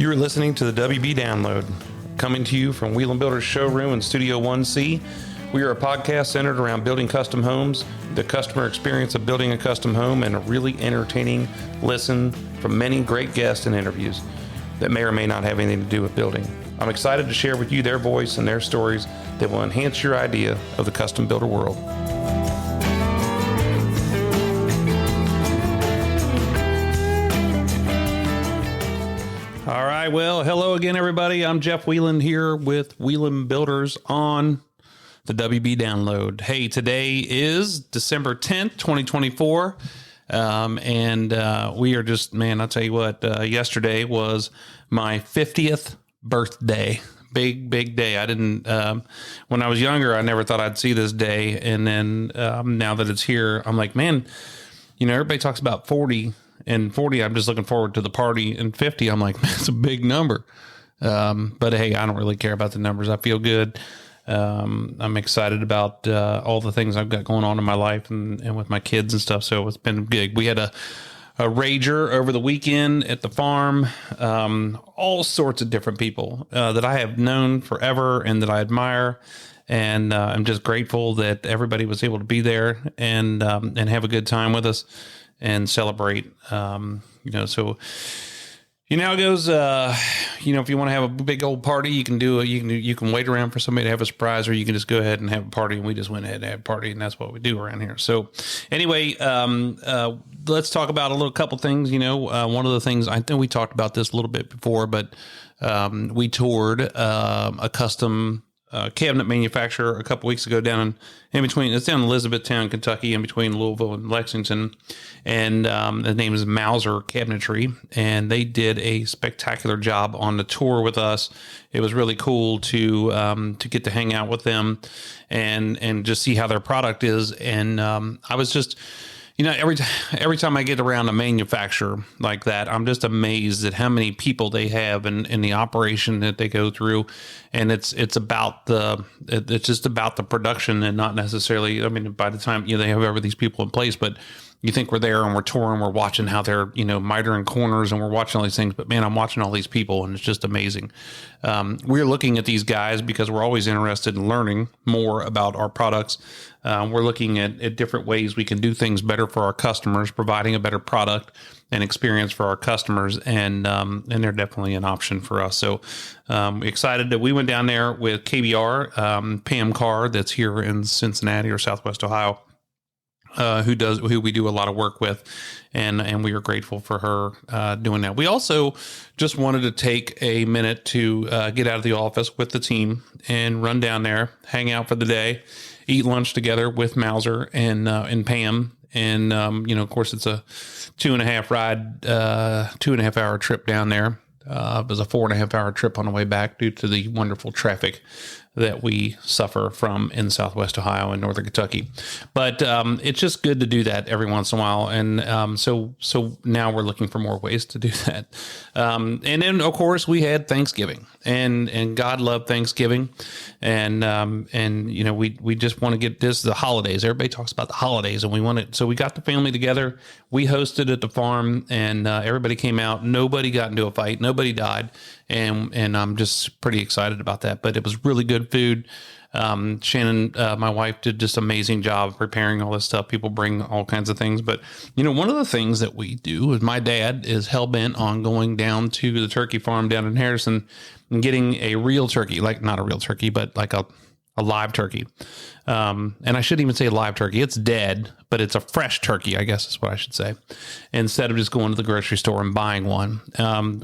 You're listening to the WB Download, coming to you from Wheel & Builder's showroom in Studio 1C. We are a podcast centered around building custom homes, the customer experience of building a custom home, and a really entertaining listen from many great guests and interviews that may or may not have anything to do with building. I'm excited to share with you their voice and their stories that will enhance your idea of the custom builder world. All right, well, hello again, everybody. I'm Jeff Whelan here with Wheel & Builders on the WB Download. Hey, today is December 10th, 2024, and we are just, man, I'll tell you what, yesterday was my 50th birthday. Big day. I didn't, when I was younger, I never thought I'd see this day, and then now that it's here, I'm like, man, you know, everybody talks about 40, and 40, I'm just looking forward to the party, and 50, I'm like, man, it's a big number. But hey, I don't really care about the numbers. I feel good. I'm excited about all the things I've got going on in my life and with my kids and stuff. So it's been big. We had a rager over the weekend at the farm. All sorts of different people that I have known forever and that I admire. And I'm just grateful that everybody was able to be there and have a good time with us and celebrate. So you know how it goes. If you want to have a big old party, you can do it. You can wait around for somebody to have a surprise, or you can just go ahead and have a party. And we just went ahead and had a party, and that's what we do around here. So anyway, let's talk about a couple things. One of the things, I think we talked about this a little bit before, but we toured a custom cabinet manufacturer a couple weeks ago down in between. It's down in Elizabethtown, Kentucky, in between Louisville and Lexington. And the name is Mauser Cabinetry, and they did a spectacular job on the tour with us. It was really cool to get to hang out with them and just see how their product is. And I was just, every time I get around a manufacturer like that, I'm just amazed at how many people they have and the operation that they go through. And it's just about the production and not necessarily, by the time, they have these people in place, but you think we're there and we're touring, we're watching how they're, mitering corners, and we're watching all these things, but man, I'm watching all these people, and it's just amazing. We're looking at these guys because we're always interested in learning more about our products. We're looking at different ways we can do things better for our customers, providing a better product and experience for our customers. And they're definitely an option for us. So, excited that we went down there with KBR, Pam Carr, that's here in Cincinnati or Southwest Ohio. Who we do a lot of work with, and we are grateful for her doing that. We also just wanted to take a minute to get out of the office with the team and run down there, hang out for the day, eat lunch together with Mauser and Pam. And of course, it's a 2.5 hour trip down there. It was a 4.5 hour trip on the way back due to the wonderful traffic that we suffer from in Southwest Ohio and Northern Kentucky. But it's just good to do that every once in a while. And so now we're looking for more ways to do that. And then, of course, we had Thanksgiving, and God loved Thanksgiving. And we just want to get this, the holidays. Everybody talks about the holidays, and so we got the family together. We hosted at the farm, and everybody came out. Nobody got into a fight. Nobody died. And I'm just pretty excited about that. But it was really good food. Shannon, my wife, did just an amazing job preparing all this stuff. People bring all kinds of things. But, one of the things that we do is my dad is hell-bent on going down to the turkey farm down in Harrison and getting a real turkey, like not a real turkey, but like a live turkey. And I shouldn't even say live turkey. It's dead, but it's a fresh turkey, I guess is what I should say, instead of just going to the grocery store and buying one,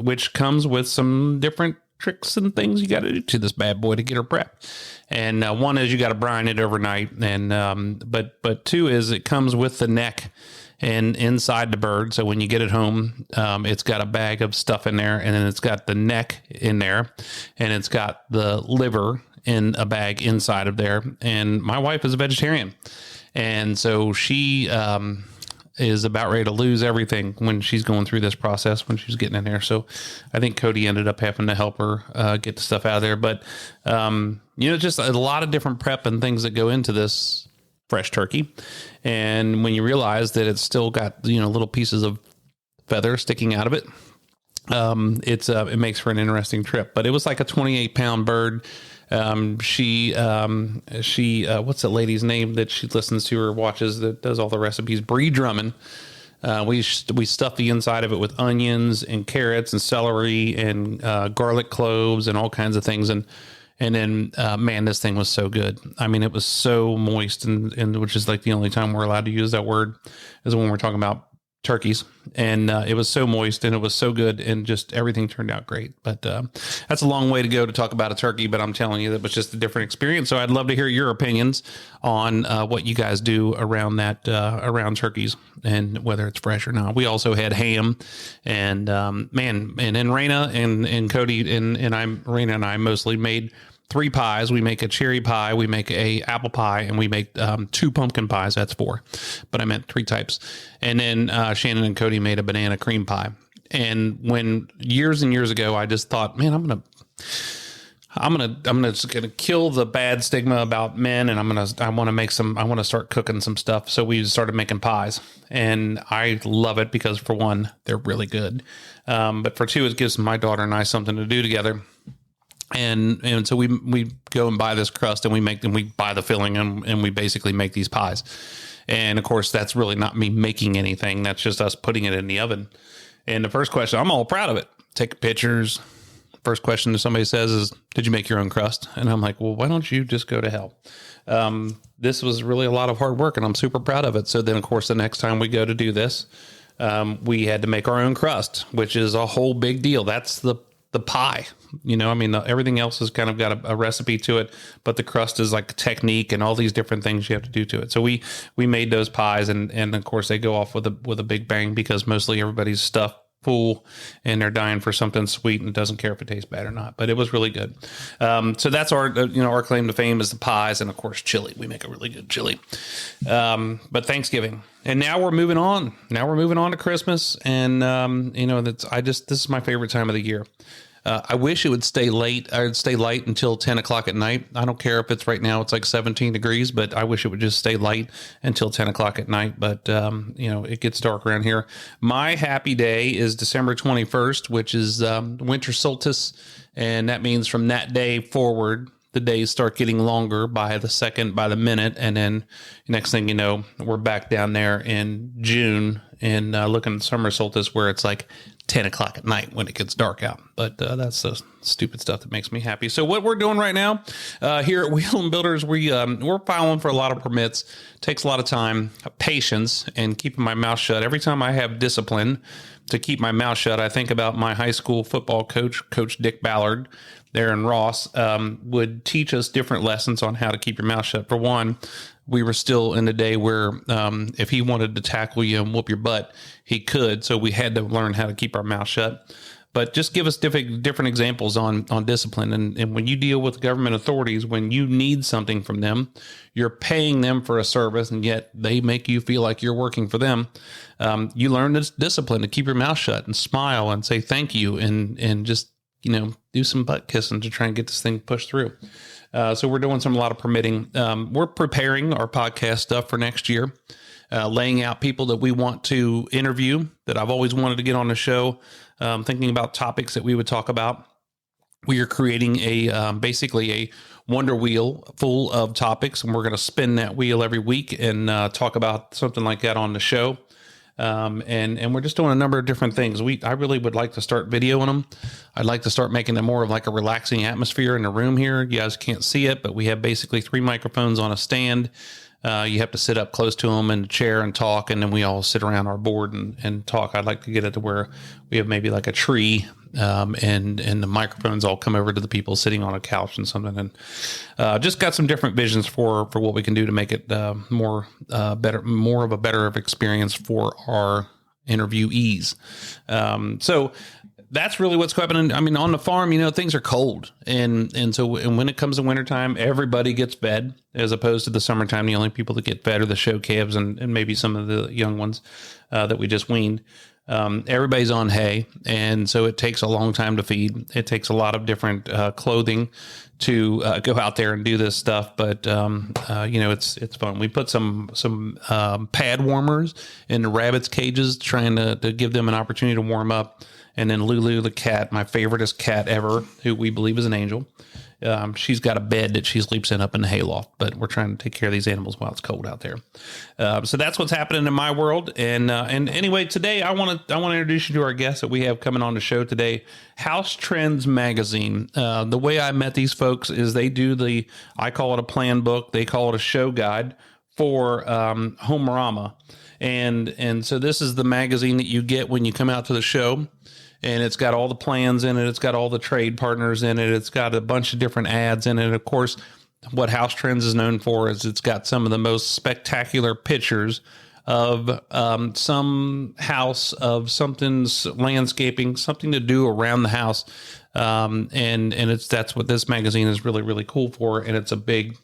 which comes with some different tricks and things you got to do to this bad boy to get her prepped. And one is you got to brine it overnight. And but two is it comes with the neck and inside the bird. So when you get it home, it's got a bag of stuff in there, and then it's got the neck in there, and it's got the liver in a bag inside of there. And my wife is a vegetarian, and so she is about ready to lose everything when she's going through this process, when she's getting in there. So I think Cody ended up having to help her get the stuff out of there. But just a lot of different prep and things that go into this fresh turkey. And when you realize that it's still got little pieces of feather sticking out of it, It makes for an interesting trip. But it was like a 28-pound bird. She what's that lady's name that she listens to or watches that does all the recipes? Bree Drummond. We stuffed the inside of it with onions and carrots and celery and garlic cloves and all kinds of things. And then, man, this thing was so good. I mean, it was so moist, and which is like the only time we're allowed to use that word is when we're talking about turkeys. And it was so moist and it was so good, and just everything turned out great. But that's a long way to go to talk about a turkey, but I'm telling you, that was just a different experience. So I'd love to hear your opinions on what you guys do around that, around turkeys, and whether it's fresh or not. We also had ham, and man, and then Raina and Cody and Raina and I mostly made 3 pies. We make a cherry pie, we make a apple pie, and we make 2 pumpkin pies. That's 4, but I meant 3 types. And then Shannon and Cody made a banana cream pie. And when years and years ago, I just thought, man, I'm just gonna kill the bad stigma about men, and I want to start cooking some stuff. So we started making pies, and I love it because, for one, they're really good, but for 2, it gives my daughter and I something to do together. And so we go and buy this crust, and we buy the filling, and we basically make these pies. And of course, that's really not me making anything. That's just us putting it in the oven. And the first question, I'm all proud of it. Take pictures. First question that somebody says is, did you make your own crust? And I'm like, well, why don't you just go to hell? This was really a lot of hard work, and I'm super proud of it. So then, of course, the next time we go to do this, we had to make our own crust, which is a whole big deal. That's the pie, I mean, everything else has kind of got a recipe to it, but the crust is like technique and all these different things you have to do to it. So we made those pies, and of course they go off with a big bang, because mostly everybody's stuffed full and they're dying for something sweet and doesn't care if it tastes bad or not, but it was really good. So that's our claim to fame is the pies, and of course chili. We make a really good chili. But Thanksgiving, and now we're moving on. Now we're moving on to Christmas, and this is my favorite time of the year. I wish it would stay late. I would stay light until 10 o'clock at night. I don't care if it's right now, it's like 17 degrees, but I wish it would just stay light until 10 o'clock at night. But, it gets dark around here. My happy day is December 21st, which is winter solstice. And that means from that day forward, the days start getting longer by the second, by the minute. And then next thing you know, we're back down there in June and looking at summer solstice, where it's like 10 o'clock at night when it gets dark out. But that's the stupid stuff that makes me happy. So what we're doing right now here at Wheel & Builders, we're filing for a lot of permits. Takes a lot of time, patience, and keeping my mouth shut. Every time I have discipline to keep my mouth shut, I think about my high school football coach, Coach Dick Ballard, there in Ross, would teach us different lessons on how to keep your mouth shut. For one, we were still in the day where if he wanted to tackle you and whoop your butt, he could. So we had to learn how to keep our mouth shut. But just give us different examples on discipline. And when you deal with government authorities, when you need something from them, you're paying them for a service, and yet they make you feel like you're working for them. You learn this discipline to keep your mouth shut and smile and say thank you, and just do some butt kissing to try and get this thing pushed through. So we're doing a lot of permitting. We're preparing our podcast stuff for next year, laying out people that we want to interview that I've always wanted to get on the show, thinking about topics that we would talk about. We are creating basically a wonder wheel full of topics, and we're going to spin that wheel every week and talk about something like that on the show. And we're just doing a number of different things. I really would like to start videoing them. I'd like to start making it more of like a relaxing atmosphere in the room here. You guys can't see it, but we have basically 3 microphones on a stand. You have to sit up close to them in a chair and talk, and then we all sit around our board and talk. I'd like to get it to where we have maybe like a tree, and the microphones all come over to the people sitting on a couch and something. And just got some different visions for what we can do to make it more of a better experience for our interviewees. So that's really what's happening. I mean, on the farm, things are cold. And so when it comes to wintertime, everybody gets fed, as opposed to the summertime. The only people that get fed are the show calves and maybe some of the young ones that we just weaned. everybody's on hay, and so it takes a long time to feed. It takes a lot of different clothing to go out there and do this stuff. But it's fun. We put some pad warmers in the rabbits' cages, trying to give them an opportunity to warm up. And then Lulu, the cat, my favoriteest cat ever, who we believe is an angel. She's got a bed that she sleeps in up in the hayloft, but we're trying to take care of these animals while it's cold out there. So that's what's happening in my world. And anyway, today I want to introduce you to our guest that we have coming on the show today, Housetrends magazine. The way I met these folks is they do I call it a plan book. They call it a show guide for Homerama. And so this is the magazine that you get when you come out to the show. And it's got all the plans in it. It's got all the trade partners in it. It's got a bunch of different ads in it. Of course, what Housetrends is known for is it's got some of the most spectacular pictures of some house, of something's landscaping, something to do around the house. And that's what this magazine is really, really cool for. And it's a big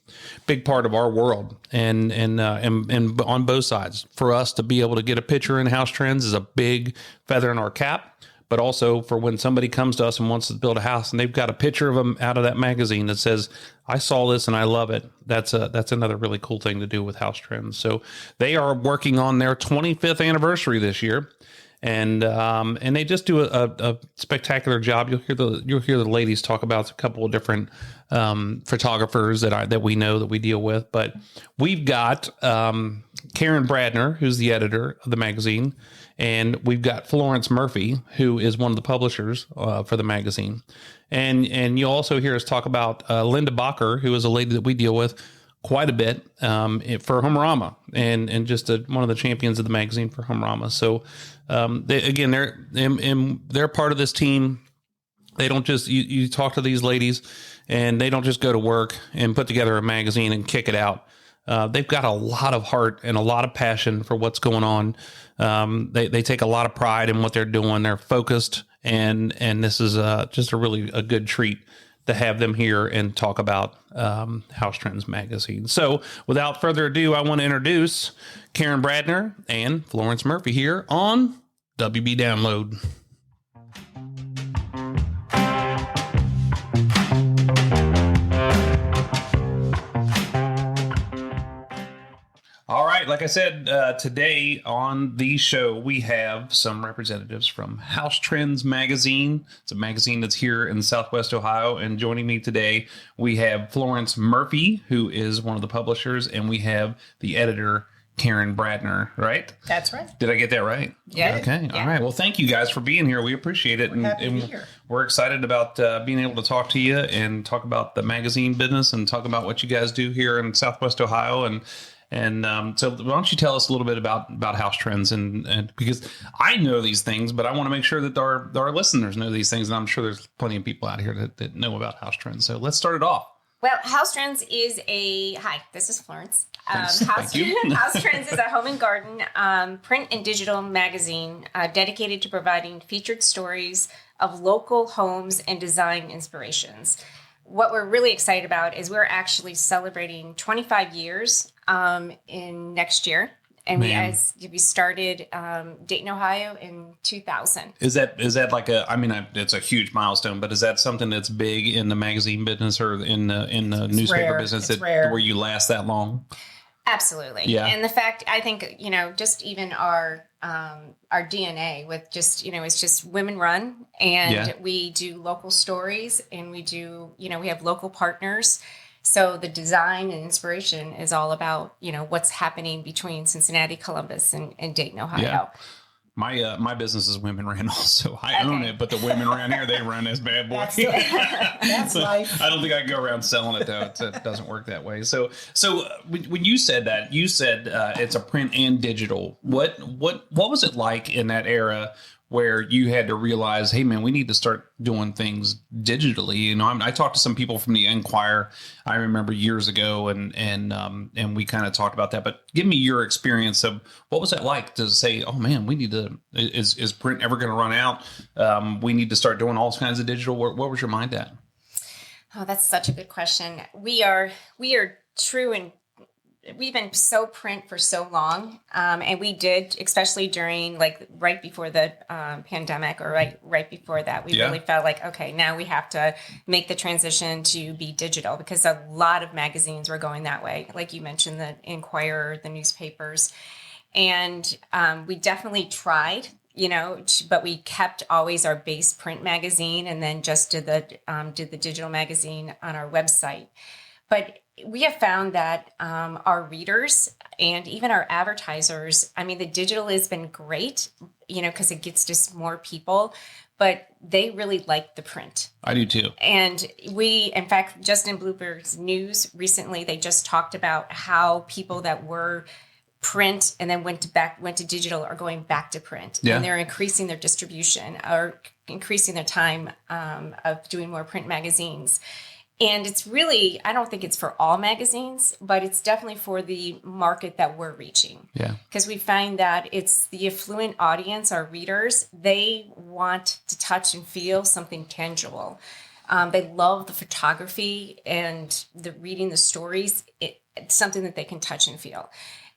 part of our world. And on both sides, for us to be able to get a picture in Housetrends is a big feather in our cap. But also for when somebody comes to us and wants to build a house and they've got a picture of them out of that magazine that says, I saw this and I love it. That's another really cool thing to do with Housetrends. So they are working on their 25th anniversary this year. And they just do a spectacular job. You'll hear the ladies talk about a couple of different photographers that we know that we deal with. But we've got Karen Bradner, who's the editor of the magazine, and we've got Florence Murphy, who is one of the publishers for the magazine. And you'll also hear us talk about Linda Bacher, who is a lady that we deal with quite a bit for Homerama, and just one of the champions of the magazine for Homerama. So they're part of this team. They don't just you talk to these ladies, and they don't just go to work and put together a magazine and kick it out. They've got a lot of heart and a lot of passion for what's going on. They take a lot of pride in what they're doing. They're focused, and this is just a good treat to have them here and talk about Housetrends magazine. So without further ado, I want to introduce Karen Bradner and Florence Murphy here on WB Download. All right, like I said, today on the show, we have some representatives from Housetrends magazine. It's a magazine that's here in Southwest Ohio. And joining me today, we have Florence Murphy, who is one of the publishers, and we have the editor, Karen Bradner, right? That's right. Did I get that right? Yeah. Okay. Yeah. All right. Well, thank you guys for being here. We appreciate it. We're happy to be here. We're excited about being able to talk to you and talk about the magazine business and talk about what you guys do here in Southwest Ohio. And so why don't you tell us a little bit about Housetrends and because I know these things, but I want to make sure that our listeners know these things. And I'm sure there's plenty of people out here that know about Housetrends. So let's start it off. Well, Housetrends is hi, this is Florence. Thank you. Housetrends is a home and garden print and digital magazine dedicated to providing featured stories of local homes and design inspirations. What we're really excited about is we're actually celebrating 25 years in next year. And we started Dayton, Ohio in 2000. Is that like it's a huge milestone, but is that something that's big in the magazine business or in the newspaper business where you last that long? Absolutely. Yeah. And the fact, I think, just even our DNA with it's just women run, and we do local stories, and we do, we have local partners. So the design and inspiration is all about, what's happening between Cincinnati, Columbus, and Dayton, Ohio. Yeah. My business is women ran also. I own it, but the women around here, they run as bad boys. That's life. I don't think I can go around selling it, though. It doesn't work that way. So when you said that, you said it's a print and digital. What was it like in that era where you had to realize, hey, man, we need to start doing things digitally? I talked to some people from the Enquirer, I remember years ago, and we kind of talked about that. But give me your experience of what was that like to say, oh, man, we need to, is print ever going to run out? We need to start doing all kinds of digital. What was your mind at? Oh, that's such a good question. We are true and we've been so print for so long, and we did, especially during like right before the pandemic, or right before that, we really felt like, okay, now we have to make the transition to be digital, because a lot of magazines were going that way, like you mentioned, the Inquirer, the newspapers, and we definitely tried. But we kept always our base print magazine, and then just did the digital magazine on our website. But we have found that our readers and even our advertisers, I mean, the digital has been great, because it gets just more people, but they really like the print. I do too. And in fact, just in Bloomberg's News recently, they just talked about how people that were print and then went to digital are going back to print. Yeah. And they're increasing their distribution, or increasing their time of doing more print magazines. And it's really, I don't think it's for all magazines, but it's definitely for the market that we're reaching. Yeah. Because we find that it's the affluent audience, our readers, they want to touch and feel something tangible. They love the photography and reading the stories. It's something that they can touch and feel.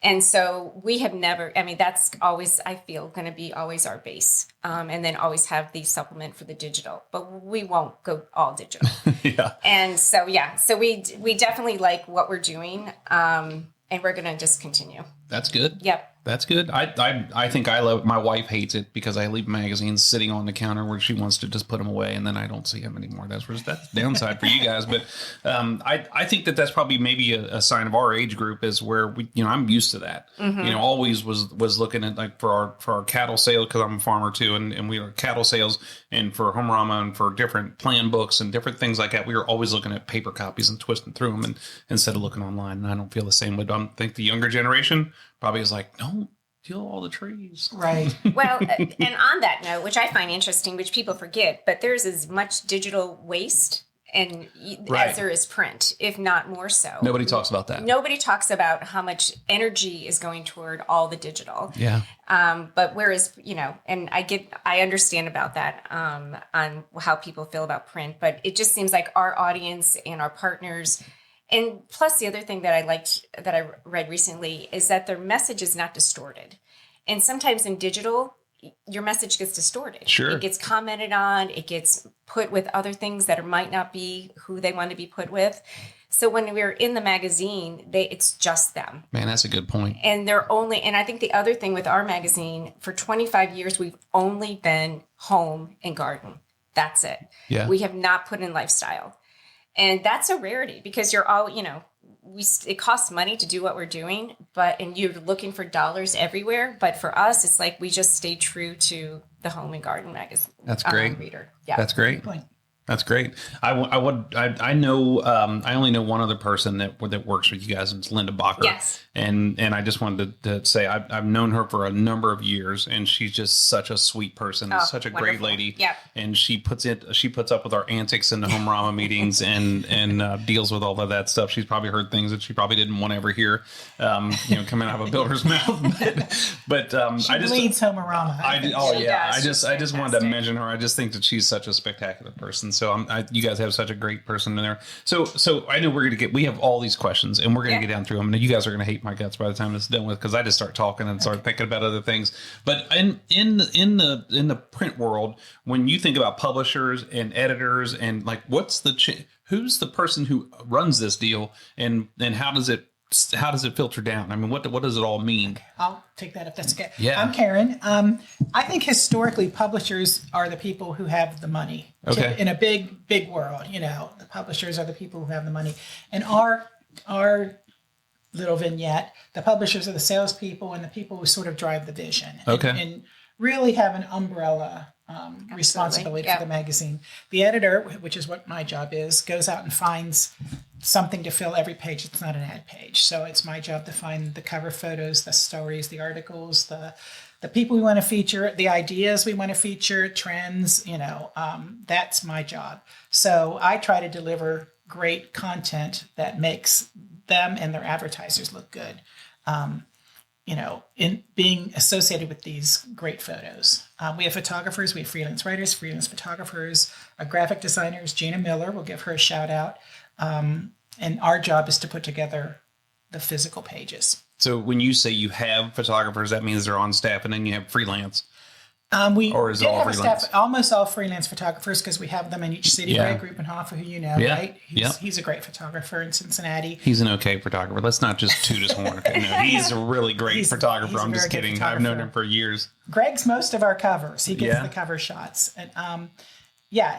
And so we have never, I mean, that's always, I feel, going to be always our base. And then always have the supplement for the digital. But we won't go all digital. Yeah. And so, so we definitely like what we're doing. And we're going to just continue. That's good. Yep. That's good. I think I love. My wife hates it because I leave magazines sitting on the counter where she wants to just put them away, and then I don't see them anymore. That's the downside for you guys. But I think that's probably maybe a sign of our age group, is where we, I'm used to that. Mm-hmm. Always was looking at, like, for our cattle sales, because I'm a farmer too, and we are cattle sales, and for Home Rama and for different plan books and different things like that. We were always looking at paper copies and twisting through them, and instead of looking online. And I don't feel the same way. I think the younger generation probably is like, no, kill all the trees. Right. Well, and on that note, which I find interesting, which people forget, but there's as much digital waste as there is print, if not more so. Nobody talks about that. Nobody talks about how much energy is going toward all the digital. Yeah. But whereas, and I understand about that on how people feel about print, but it just seems like our audience and our partners. And plus, the other thing that I liked, that I read recently, is that their message is not distorted. And sometimes in digital, your message gets distorted. Sure. It gets commented on. It gets put with other things that might not be who they want to be put with. So when we're in the magazine, it's just them. Man, that's a good point. And and I think the other thing with our magazine, for 25 years, we've only been home and garden. That's it. Yeah. We have not put in lifestyle. And that's a rarity, because you're all, it costs money to do what we're doing, and you're looking for dollars everywhere. But for us, it's like we just stay true to the home and garden magazine. That's great. Reader. Yeah. That's great. Good point. That's great. I know, I only know one other person that works with you guys, and it's Linda Bacher. Yes. And I just wanted to say I've known her for a number of years, and she's just such a sweet person, such a great lady. Yep. And she puts up with our antics in the Home Rama meetings, and deals with all of that stuff. She's probably heard things that she probably didn't want to ever hear, coming out of a builder's mouth. But she I just bleeds Home Rama. I just Fantastic. wanted to mention her. I just think that she's such a spectacular person. So you guys have such a great person in there. So I know we have all these questions, and we're going to get down through them. And you guys are going to hate my guts by the time it's done with, because I just start talking and start thinking about other things. But in the print world, when you think about publishers and editors, and like, who's the person who runs this deal, and how does it filter down? I mean, what does it all mean? I'll take that if that's okay. Yeah. I'm Karen. I think historically publishers are the people who have the money. Okay. In a big world, the publishers are the people who have the money. And our little vignette, the publishers are the salespeople and the people who sort of drive the vision. Okay. And really have an umbrella responsibility for the magazine. The editor, which is what my job is, goes out and finds something to fill every page. It's not an ad page. So it's my job to find the cover photos, the stories, the articles, the people we want to feature, the ideas we want to feature, trends, that's my job. So I try to deliver great content that makes them and their advertisers look good. In being associated with these great photos. We have photographers, we have freelance writers, freelance photographers, graphic designers. Gina Miller, we'll give her a shout out. And our job is to put together the physical pages. So when you say you have photographers, that means they're on staff, and then you have freelance. We Or is it did all have a freelance? staff, almost all freelance photographers, because we have them in each city. Yeah. Greg Rupenhofer, who you know, Yeah. right? He's a great photographer in Cincinnati. He's an okay photographer. Let's not just toot his horn. No, he's a really great photographer. he's a I'm just very good kidding. I've known photographer. him for years. Greg's most of our covers. He gets Yeah. the cover shots. And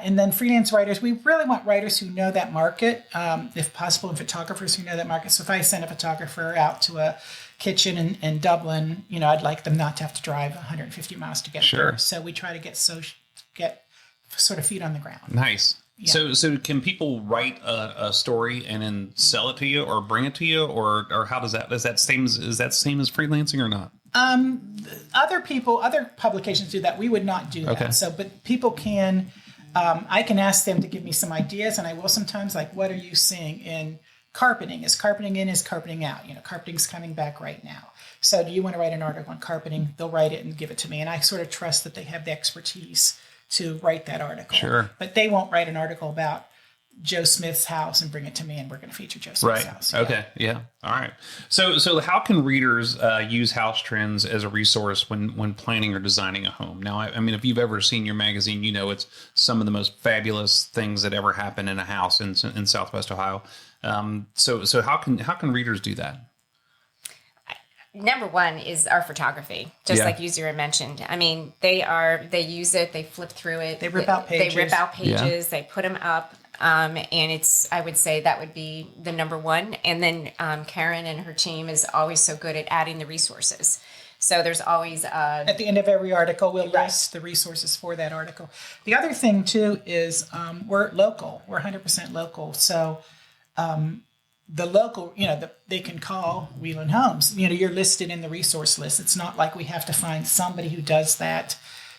and then freelance writers, we really want writers who know that market, if possible, and photographers who know that market. So if I send a photographer out to a kitchen in Dublin, I'd like them not to have to drive 150 miles to get Sure. there. So we try to get sort of feet on the ground. Nice. Yeah. So can people write a story and then sell it to you or bring it to you, or how does that, is that same as freelancing or not? Other publications do that. We would not do that. Okay. So, but people can, I can ask them to give me some ideas, and I will sometimes, like, what are you seeing in carpeting? Is carpeting in, is carpeting out? Carpeting's coming back right now. So do you want to write an article on carpeting? They'll write it and give it to me. And I sort of trust that they have the expertise to write that article. Sure. But they won't write an article about Joe Smith's house and bring it to me, and we're going to feature Joe Smith's Right. house. Okay. Yeah. All right. So how can readers use Housetrends as a resource when planning or designing a home? Now, I mean, if you've ever seen your magazine, it's some of the most fabulous things that ever happen in a house in Southwest Ohio. So how can readers do that? Number one is our photography, just like you zero mentioned. I mean, they use it, they flip through it. They rip out pages. Yeah. They put them up. And I would say that would be the number one. And then Karen and her team is always so good at adding the resources. So there's always at the end of every article, we'll list the resources for that article. The other thing too is we're local. We're 100% local. So the local, they can call Wheelan Homes. You're listed in the resource list. It's not like we have to find somebody who does that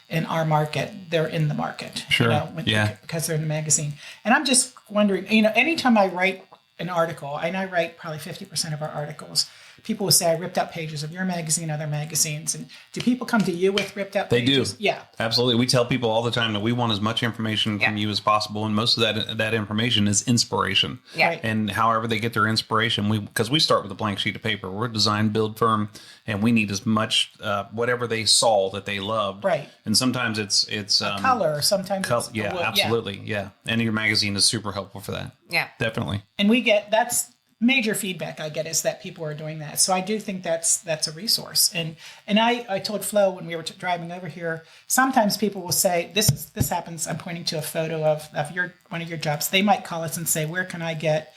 in our market. They're in the market. Sure. Because they're in the magazine. And I'm just wondering, anytime I write an article, and I write probably 50% of our articles, people will say, I ripped out pages of your magazine, other magazines. And do people come to you with ripped out pages? They do. Yeah. Absolutely. We tell people all the time that we want as much information from you as possible. And most of that information is inspiration. Yeah. Right. And however they get their inspiration, because we start with a blank sheet of paper. We're a design build firm, and we need as much whatever they saw that they loved. Right. And sometimes it's color. Sometimes it's yeah, wood. absolutely. Yeah. And your magazine is super helpful for that. Yeah. Definitely. And that's major feedback I get, is that people are doing that. So I do think that's a resource. And I told Flo when we were driving over here, sometimes people will say, this happens. I'm pointing to a photo of one of your jobs. They might call us and say, where can I get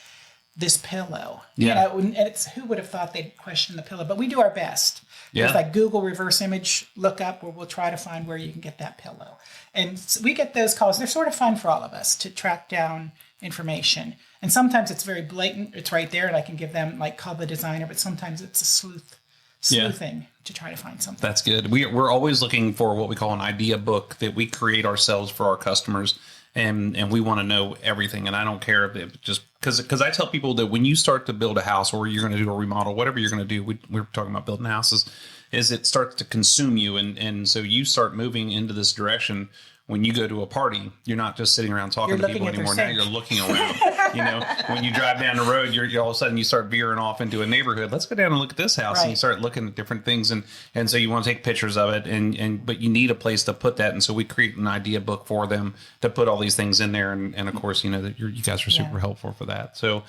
this pillow? Yeah. And it's, who would have thought they'd question the pillow? But we do our best. Yeah. There's like Google reverse image lookup, where we'll try to find where you can get that pillow. And we get those calls. They're sort of fun for all of us to track down information. And sometimes it's very blatant. It's right there, and I can give them, call the designer. But sometimes it's a sleuthing to try to find something. That's good. We're always looking for what we call an idea book that we create ourselves for our customers, and we want to know everything. And I don't care if it just because I tell people that when you start to build a house, or you're going to do a remodel, whatever you're going to do, we're talking about building houses, is it starts to consume you, and so you start moving into this direction. When you go to a party, you're not just sitting around talking to people anymore. Now you're looking around. When you drive down the road, you're all of a sudden you start veering off into a neighborhood. Let's go down and look at this house, right. And you start looking at different things, and so you want to take pictures of it, but you need a place to put that, and so we create an idea book for them to put all these things in there, and of course that you guys are super helpful for that. So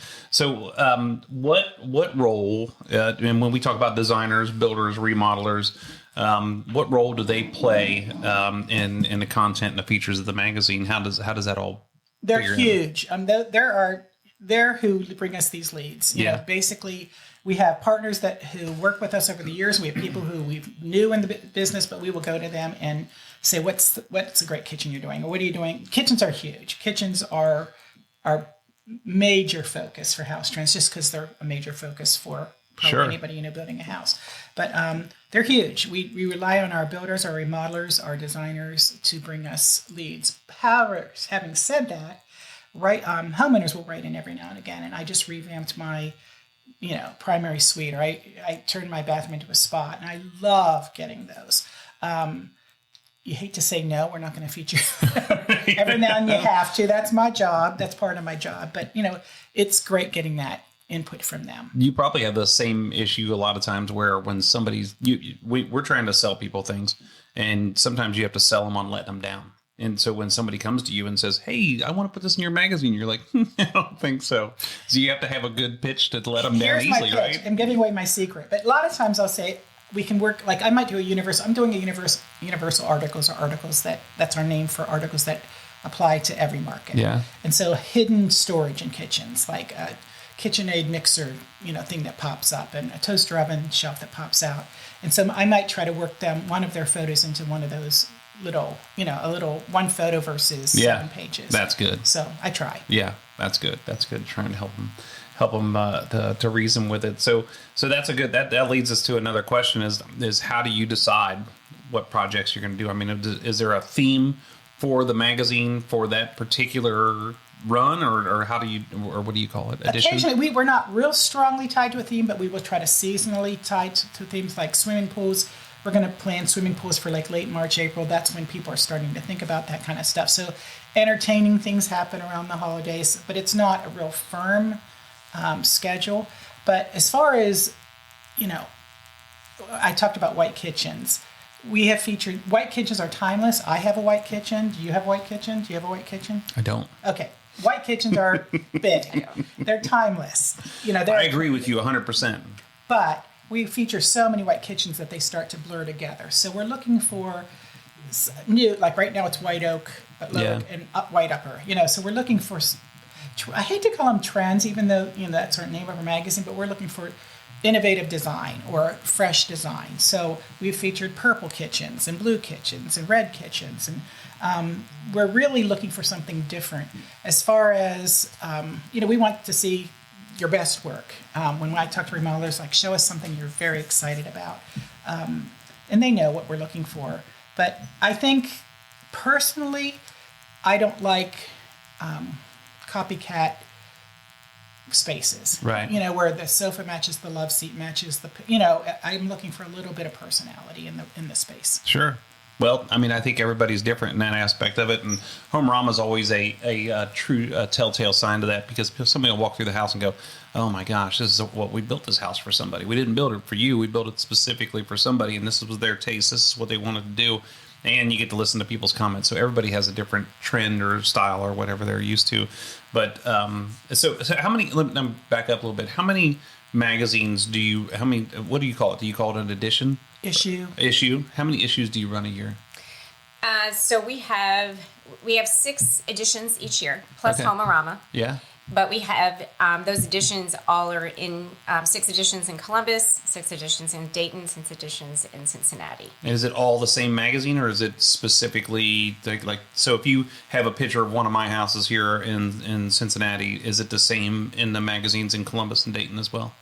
what role? And when we talk about designers, builders, remodelers. What role do they play in the content and the features of the magazine? How does that all? They're huge. They're who bring us these leads. You know, basically, we have partners who work with us over the years. We have people who we knew in the business, but we will go to them and say, "What's a great kitchen you're doing, or what are you doing?" Kitchens are huge. Kitchens are our major focus for Housetrends, just because they're a major focus for anybody building a house. But they're huge. We rely on our builders, our remodelers, our designers to bring us leads. However, having said that, homeowners will write in every now and again, and I just revamped my primary suite, or I turned my bathroom into a spa, and I love getting those. You hate to say no, we're not going to feature every now and then you have to. That's my job. That's part of my job. But it's great getting that input from them. You probably have the same issue a lot of times where when we're trying to sell people things, and sometimes you have to sell them on letting them down. And so when somebody comes to you and says, "Hey, I want to put this in your magazine," you're like, "I don't think so." So you have to have a good pitch to let them down easily, my pitch. right? I'm giving away my secret. But a lot of times I'll say we can work, like I might do I'm doing a universal articles, or articles that's our name for articles that apply to every market. Yeah. And so hidden storage in kitchens, like a KitchenAid mixer, thing that pops up, and a toaster oven shelf that pops out. And so I might try to work one of their photos into one of those little, a little one photo versus 7 pages. That's good. So I try. Yeah, that's good. That's good. Trying to help them to reason with it. So that's a good, that leads us to another question is how do you decide what projects you're going to do? I mean, is there a theme for the magazine for that particular run, or how do you, or what do you call it? Edition? Occasionally, we're not real strongly tied to a theme, but we will try to seasonally tie to themes like swimming pools. We're going to plan swimming pools for like late March, April. That's when people are starting to think about that kind of stuff. So entertaining things happen around the holidays, but it's not a real firm schedule. But as far as, I talked about white kitchens. We have featured, white kitchens are timeless. I have a white kitchen. Do you have a white kitchen? Do you have a white kitchen? I don't. Okay. White kitchens are big. They're timeless. I agree with you 100%. But we feature so many white kitchens that they start to blur together. So we're looking for new, like right now it's white oak, but low oak and white upper. So we're looking for, I hate to call them trends, even though that's our name of our magazine, but we're looking for innovative design or fresh design. So we've featured purple kitchens and blue kitchens and red kitchens, and we're really looking for something different. As far as we want to see your best work. When I talk to remodelers, like, show us something you're very excited about. And they know what we're looking for. But I think, personally, I don't like copycat spaces. Right. Where the sofa matches the love seat matches the, I'm looking for a little bit of personality in the space. Sure. Well, I mean, I think everybody's different in that aspect of it, and Homerama is always a true telltale sign to that, because somebody will walk through the house and go, "Oh my gosh, this is what we built this house for somebody. We didn't build it for you. We built it specifically for somebody, and this was their taste. This is what they wanted to do." And you get to listen to people's comments. So everybody has a different trend or style or whatever they're used to. But so how many? Let me back up a little bit. How many magazines do you? How many? What do you call it? Do you call it an edition? Issue. How many issues do you run a year? So we have 6 editions each year, plus Homerama. Yeah. But we have those editions all are in 6 editions in Columbus, 6 editions in Dayton, 6 editions in Cincinnati. And is it all the same magazine, or is it specifically like? So if you have a picture of one of my houses here in Cincinnati, is it the same in the magazines in Columbus and Dayton as well?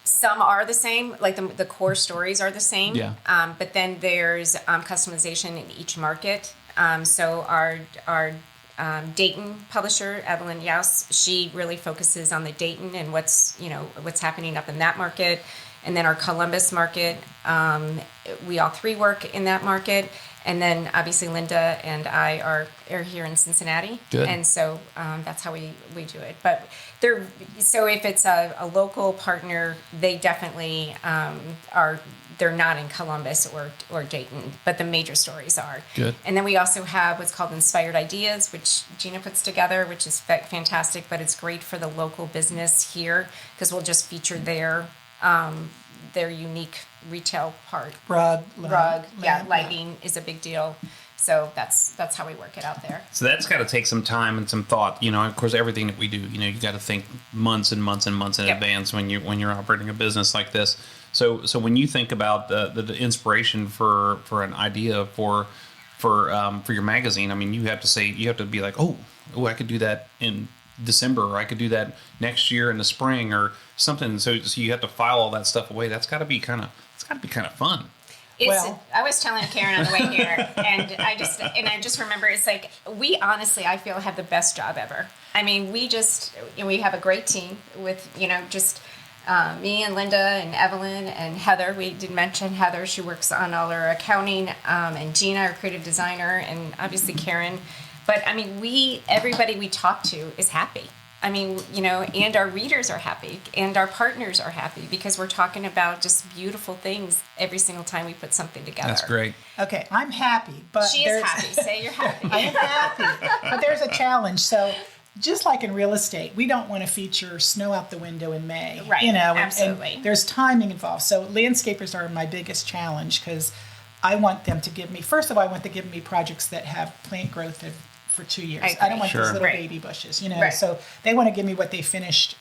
Some are the same, like the core stories are the same. Yeah. But then there's customization in each market. So our Dayton publisher, Evelyn Yaus, she really focuses on the Dayton and what's happening up in that market. And then our Columbus market, we all 3 work in that market. And then obviously Linda and I are here in Cincinnati. Good. And so that's how we do it. But so if it's a local partner, they definitely they're not in Columbus or Dayton, but the major stories are. Good. And then we also have what's called Inspired Ideas, which Gina puts together, which is fantastic, but it's great for the local business here because we'll just feature their unique retail part. Rug, lighting is a big deal. So that's how we work it out there. So that's got to take some time and some thought. Of course, everything that we do, you got to think months and months and months in advance when you're operating a business like this. So when you think about the inspiration for an idea for your magazine, I mean, you have to be like, oh, I could do that in December, or I could do that next year in the spring or something. So you have to file all that stuff away. That's got to be kind of fun. I was telling Karen on the way here, and I just remember it's like we honestly, I feel, have the best job ever. I mean, we have a great team with just me and Linda and Evelyn and Heather. We did mention Heather; she works on all our accounting, and Gina, our creative designer, and obviously Karen. But I mean, everybody we talk to is happy. I mean, you know, and our readers are happy and our partners are happy because we're talking about just beautiful things every single time we put something together. That's great. Okay, I'm happy, but She is happy. Say you're happy. I am happy, but there's a challenge. So just like in real estate, we don't want to feature snow out the window in May. Right, You know, absolutely. And there's timing involved. So landscapers are my biggest challenge because I want them to give me, first of all, I want them to give me projects that have plant growth for 2 years. I don't want Sure. these little Right. baby bushes, you know. Right. So they want to give me what they finished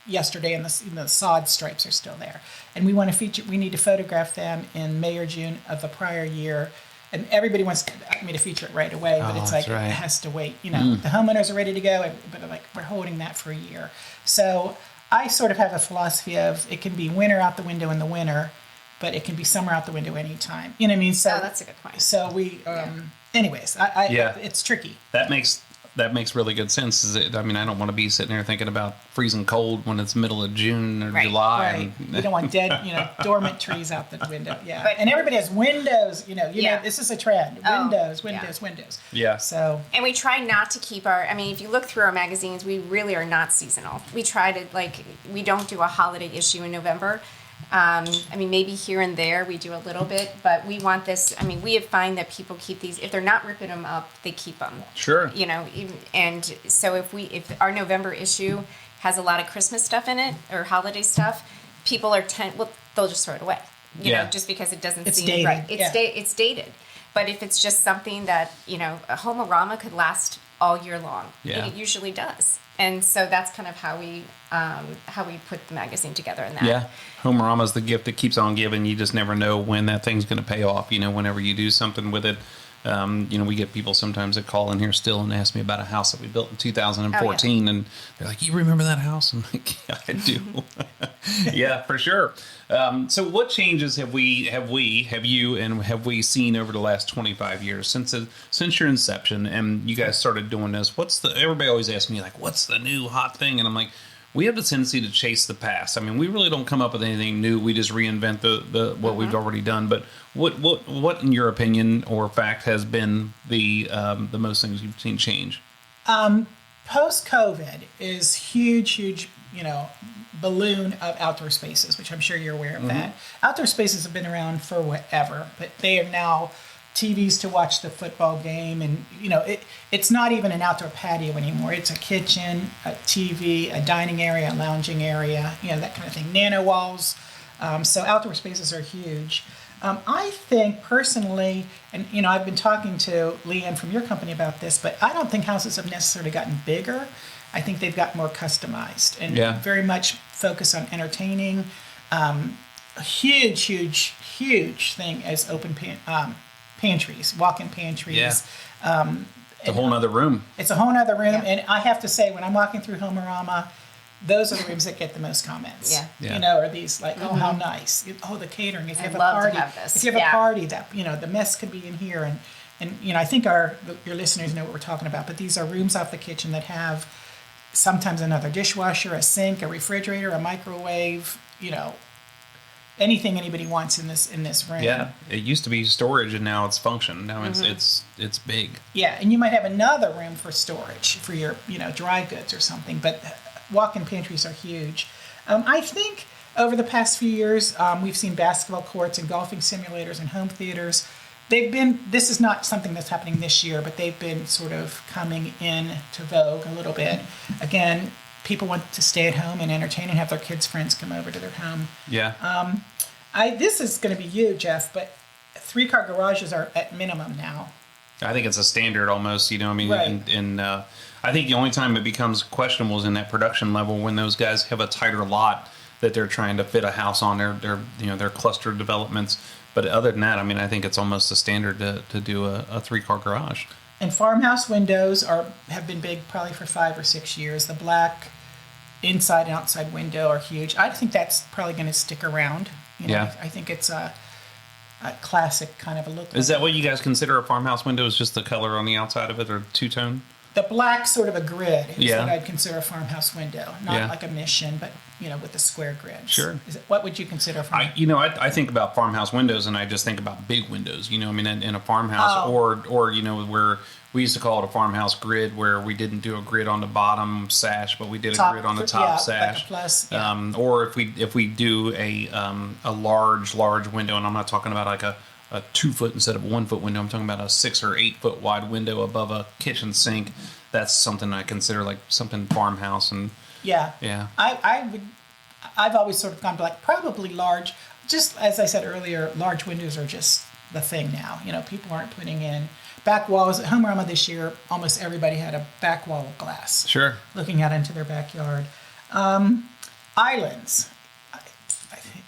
yesterday, and the sod stripes are still there. And we want to feature. We need to photograph them in May or June of the prior year. And everybody wants me to feature it right away, but it's that's like right. it has to wait. You know, the homeowners are ready to go, but like we're holding that for a year. So I sort of have a philosophy of it can be winter out the window in the winter, but it can be summer out the window anytime. You know what I mean? So Oh, that's a good point. So we, anyways, it's tricky. That makes really good sense. I mean, I don't want to be sitting there thinking about freezing cold when it's middle of June or Right. July. Right. You don't want dead, dormant trees out the window. Yeah. But- And everybody has windows, Yeah. this is a trend. Oh, Windows, yeah. windows. Yeah. So, And we try not to keep I mean, if you look through our magazines, we really are not seasonal. We try to, we don't do a holiday issue in November. I mean, maybe here and there we do a little bit, but we want this. I mean, we have find that people keep these, if they're not ripping them up, they keep them. Sure. You know, and so if our November issue has a lot of Christmas stuff in it or holiday stuff, people they'll just throw it away. You Yeah. know, just because it doesn't It's seem dated, right. yeah. It's dated. But if it's just something that, a Homeorama could last all year long. Yeah. It usually does. And so that's kind of how we put the magazine together in that. Yeah. Homeorama's the gift that keeps on giving. You just never know when that thing's going to pay off. Whenever you do something with it. We get people sometimes that call in here still and ask me about a house that we built in 2014. And they're like, you remember that house? I'm like, yeah, I do. Yeah, for sure. So what changes have you seen over the last 25 years since your inception and you guys started doing this? Everybody always asks me like, what's the new hot thing? And I'm like, we have the tendency to chase the past. I mean, we really don't come up with anything new. We just reinvent what we've already done. But what in your opinion or fact has been the most things you've seen change? Post-COVID is huge, balloon of outdoor spaces, which I'm sure you're aware of that. Outdoor spaces have been around for whatever, but they are now TVs to watch the football game, and it's not even an outdoor patio anymore. It's a kitchen, a TV, a dining area, a lounging area, that kind of thing. Nano walls. So outdoor spaces are huge. I think personally, and I've been talking to Leanne from your company about this, but I don't think houses have necessarily gotten bigger. I think they've got more customized and very much focused on entertaining. A huge thing is open pantries, walk-in pantries. Yeah. It's a whole nother room. It's a whole nother room, and I have to say, when I'm walking through Homeorama, those are the rooms that get the most comments. Yeah. Are these like, oh, how nice. Oh, the catering. If you have a love to party, have this. if you have Yeah. a party, that the mess could be in here, and I think your listeners know what we're talking about. But these are rooms off the kitchen that have sometimes another dishwasher, a sink, a refrigerator, a microwave. Anything anybody wants in this room. Yeah, it used to be storage, and now it's function. Now it's big. Yeah, and you might have another room for storage for your dry goods or something. But walk-in pantries are huge. I think over the past few years, we've seen basketball courts and golfing simulators and home theaters. This is not something that's happening this year, but they've been sort of coming in to vogue a little bit. Again, people want to stay at home and entertain and have their kids' friends come over to their home. Yeah. This is going to be you, Jeff, but 3-car garages are at minimum now. I think it's a standard almost, I mean, Right. and I think the only time it becomes questionable is in that production level when those guys have a tighter lot that they're trying to fit a house on their cluster developments. But other than that, I mean, I think it's almost a standard to do a 3-car garage. And farmhouse windows have been big probably for 5 or 6 years. The black inside and outside window are huge. I think that's probably going to stick around. Yeah. I think it's a classic kind of a look. Is that what you guys consider a farmhouse window? Is just the color on the outside of it, or two-tone? the black sort of a grid is Yeah. what I'd consider a farmhouse window, not Yeah. like a mission, but with the square grids. Sure. What would you consider a farmhouse? I think about farmhouse windows, and I just think about big windows. I mean, in a farmhouse, or where we used to call it a farmhouse grid, where we didn't do a grid on the bottom sash, but we did a grid on the top sash. Like a plus, yeah. Or if we do a large window, and I'm not talking about like a 2 foot instead of 1 foot window. I'm talking about a 6 or 8 foot wide window above a kitchen sink. That's something I consider like something farmhouse. And yeah. I've always sort of gone to like probably large. Just as I said earlier, large windows are just the thing now. People aren't putting in back walls. At Homearama this year, almost everybody had a back wall of glass. Sure. Looking out into their backyard. Islands.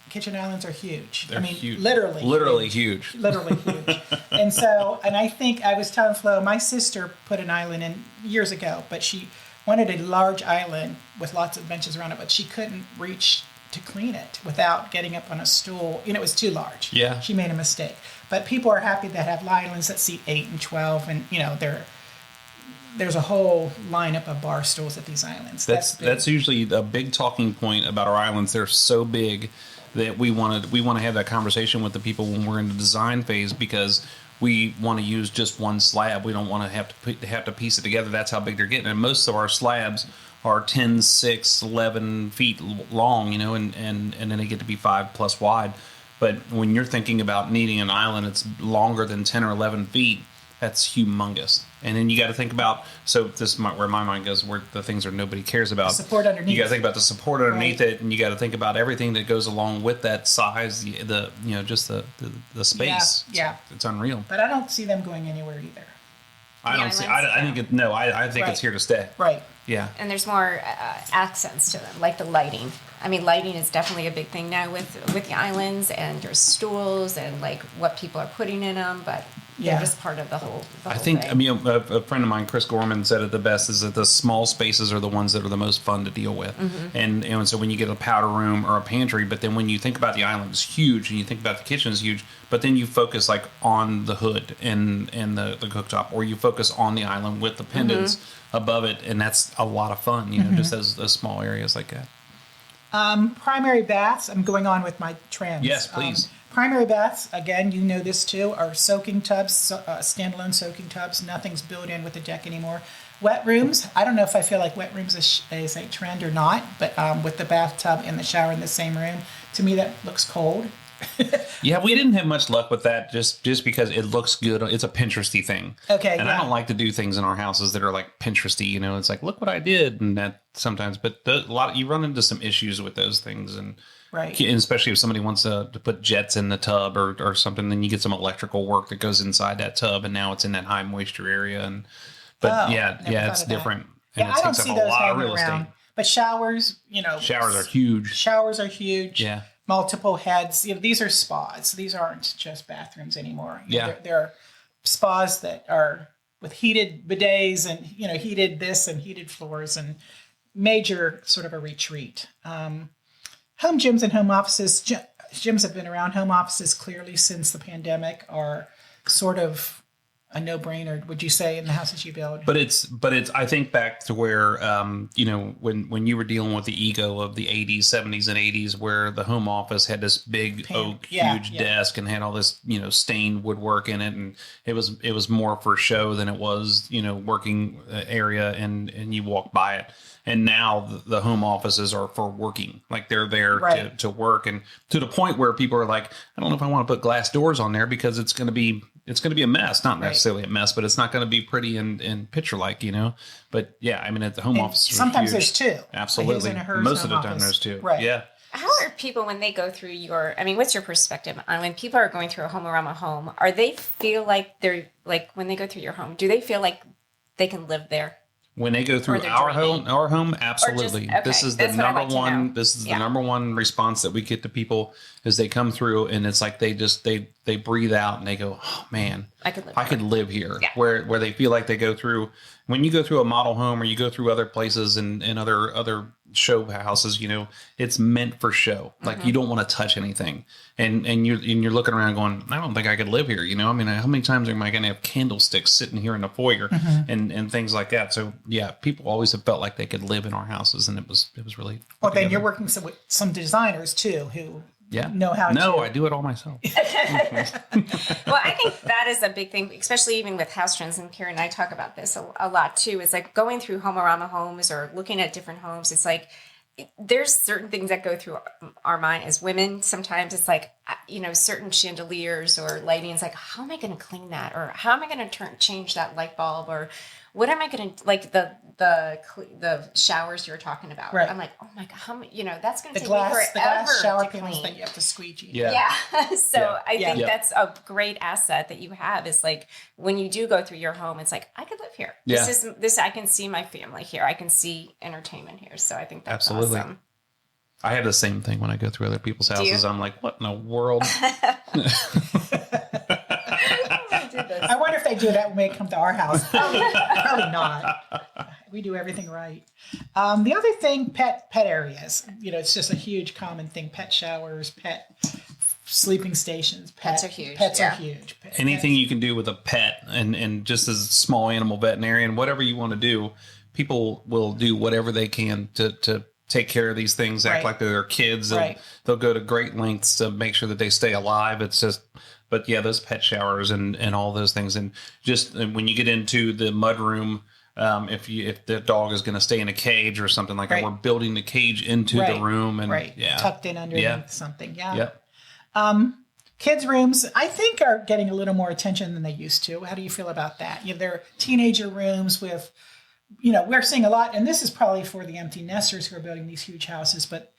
Kitchen islands are huge. They're huge. Literally huge. Literally huge. And I think I was telling Flo, my sister put an island in years ago, but she wanted a large island with lots of benches around it, but she couldn't reach to clean it without getting up on a stool. It was too large. Yeah. She made a mistake. But people are happy that have islands that seat 8 and 12, and there's a whole lineup of bar stools at these islands. That's usually a big talking point about our islands. They're so big that we want to have that conversation with the people when we're in the design phase, because we want to use just one slab. We don't want to have to piece it together. That's how big they're getting. And most of our slabs are 10, 6, 11 feet long, and then they get to be 5+ wide. But when you're thinking about needing an island that's longer than 10 or 11 feet, that's humongous. And then you got to think about, so this is where my mind goes, where the things that nobody cares about. The support underneath. You got to think about the support underneath Right. it, and you got to think about everything that goes along with that size, just the space. Yeah. It's unreal. But I don't see them going anywhere either. I don't see. I think Right. it's here to stay. Right. Yeah. And there's more accents to them, like the lighting. I mean, lighting is definitely a big thing now with the islands, and there's stools and like what people are putting in them, but they're just part of the whole I think, thing. I mean, a friend of mine, Chris Gorman, said it the best, is that the small spaces are the ones that are the most fun to deal with. Mm-hmm. And so when you get a powder room or a pantry, but then when you think about the island, it's huge, and you think about the kitchen is huge, but then you focus like on the hood and the cooktop, or you focus on the island with the pendants above it, and that's a lot of fun, just those small areas like that. Primary baths. I'm going on with my trends. Yes, please. Primary baths, again, you know this too, are soaking tubs, standalone soaking tubs. Nothing's built in with the deck anymore. Wet rooms. I don't know if I feel like wet rooms is a trend or not, but with the bathtub and the shower in the same room, to me that looks cold. Yeah, we didn't have much luck with that just because it looks good. It's a Pinteresty thing. Okay, and I don't like to do things in our houses that are like Pinteresty. It's like, look what I did, and that sometimes. But you run into some issues with those things, and right, and especially if somebody wants to put jets in the tub or something, then you get some electrical work that goes inside that tub, and now it's in that high moisture area. It's different. And Yeah, it I don't takes see up a those lot of hanging real around. estate. But showers, Showers are huge. Showers are huge. Yeah. Multiple heads. These are spas. These aren't just bathrooms anymore. They're spas that are with heated bidets and heated this and heated floors, and major sort of a retreat. Home gyms and home offices. Gyms have been around. Home offices clearly since the pandemic are sort of a no-brainer, would you say, in the houses you build? But it's. I think back to where when you were dealing with the ego of the 80s, 70s, and 80s, where the home office had this big oak, huge desk and had all this stained woodwork in it, and it was more for show than it was working area, and you walk by it. And now the home offices are for working, like they're there to work, and to the point where people are like, I don't know if I want to put glass doors on there because it's going to be a mess. Not necessarily a mess, but it's not going to be pretty and picture like, But yeah, I mean, at the home office, sometimes there's two. Absolutely, most of the time there's two. Right. Yeah. How are people when they go through what's your perspective on when people are going through a Homearama home? Are they feel like they're like when they go through your home? Do they feel like they can live there? When they go through our home, absolutely. This is the number one. This is the number one response that we get to people is they come through and it's like they breathe out and they go, oh man, I could live here. Yeah. Where they feel like they go through when you go through a model home or you go through other places and other show houses, it's meant for show. Like you don't want to touch anything, and you're looking around going, I don't think I could live here. I mean, how many times am I going to have candlesticks sitting here in the foyer and things like that? So yeah, people always have felt like they could live in our houses, and it was really. Well, then you're working with some designers too who know how. No, I do it all myself. Well, I think that is a big thing, especially even with Housetrends, and Karen and I talk about this a lot too. Is like going through Homeorama homes or looking at different homes. It's like there's certain things that go through our mind as women. Sometimes it's like, certain chandeliers or lighting. It's like, how am I going to clean that? Or how am I going to change that light bulb? Or what am I going to, like the showers you were talking about? Right. I'm like, oh my God, that's going to take the me forever glass shower to panels clean. that you have to squeegee. Yeah. So I think Yeah. that's a great asset that you have is like when you do go through your home, it's like, I could live here. Yeah. This I can see my family here. I can see entertainment here. So I think that's Absolutely. awesome. I have the same thing when I go through other people's houses. I'm like, what in the world? I wonder if they do that when they come to our house. Probably not. We do everything right. The other thing, pet areas. It's just a huge common thing. Pet showers, pet sleeping stations. Pets are huge. Pets are huge. Anything you can do with a pet and just as a small animal veterinarian, whatever you want to do, people will do whatever they can to take care of these things, act like they're their kids. They'll go to great lengths to make sure that they stay alive. It's just, but yeah, those pet showers and all those things. And just when you get into the mud room, if the dog is going to stay in a cage or something like that, we're building the cage into the room and tucked in underneath something. Kids' rooms, I think, are getting a little more attention than they used to. How do you feel about that? There teenager rooms with, we're seeing a lot, and this is probably for the empty nesters who are building these huge houses, but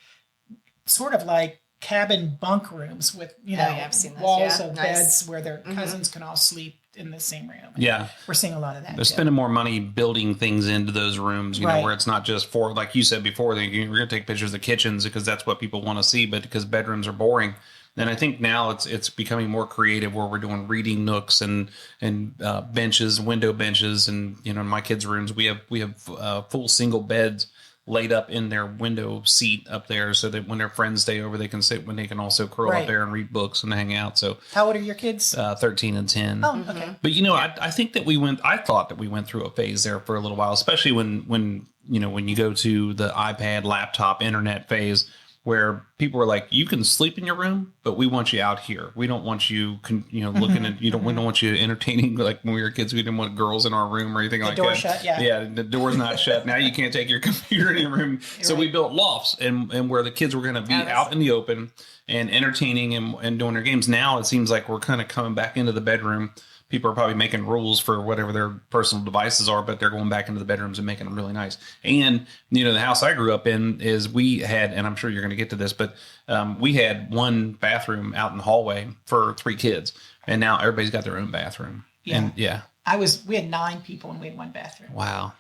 sort of like cabin bunk rooms with, I've seen those. walls of beds where their cousins can all sleep in the same room. Yeah. We're seeing a lot of that. They're spending more money building things into those rooms, where it's not just for, like you said before, we're going to take pictures of the kitchens because that's what people want to see, but because bedrooms are boring. And I think now it's becoming more creative where we're doing reading nooks and benches, window benches, and in my kids' rooms we have full single beds laid up in their window seat up there, so that when their friends stay over, they can sit when they can also curl up there and read books and hang out. So how old are your kids? 13 and 10. Oh, okay. But I think that I thought that we went through a phase there for a little while, especially when you go to the iPad, laptop, internet phase, where people were like, you can sleep in your room, but we want you out here. We don't want you, looking at, we don't want you entertaining. Like when we were kids, we didn't want girls in our room or anything like that. The door shut, Yeah, the door's not shut. Now you can't take your computer in your room. So we built lofts and where the kids were going to be out in the open and entertaining and doing their games. Now it seems like we're kind of coming back into the bedroom. People are probably making rules for whatever their personal devices are, but they're going back into the bedrooms and making them really nice. And, the house I grew up in is we had, and I'm sure you're going to get to this, but we had one bathroom out in the hallway for 3 kids. And now everybody's got their own bathroom. Yeah. And we had 9 people and we had one bathroom. Wow.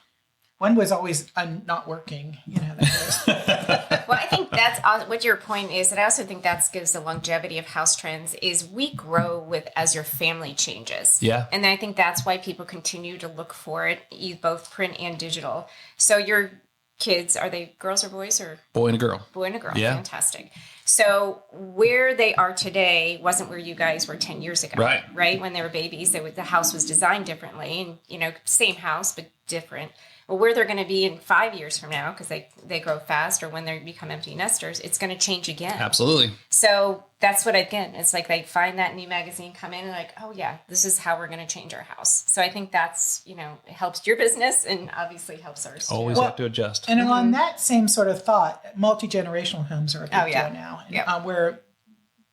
One was always not working, Well, I think that's what your point is, and I also think that gives the longevity of Housetrends is we grow as your family changes. Yeah. And I think that's why people continue to look for it, both print and digital. So your kids, are they girls or boys or? Boy and a girl. Boy and a girl. Yeah. Fantastic. So where they are today wasn't where you guys were 10 years ago. Right? When they were babies, the house was designed differently and, same house, but different. Well, where they're going to be in 5 years from now, because they grow fast, or when they become empty nesters, it's going to change again. Absolutely. So that's what, again, it's like they find that new magazine, come in and like, oh yeah, this is how we're going to change our house. So I think that's, it helps your business and obviously helps ours too. Always have to adjust. And on that same sort of thought, multi-generational homes are a big deal now. Yep. Where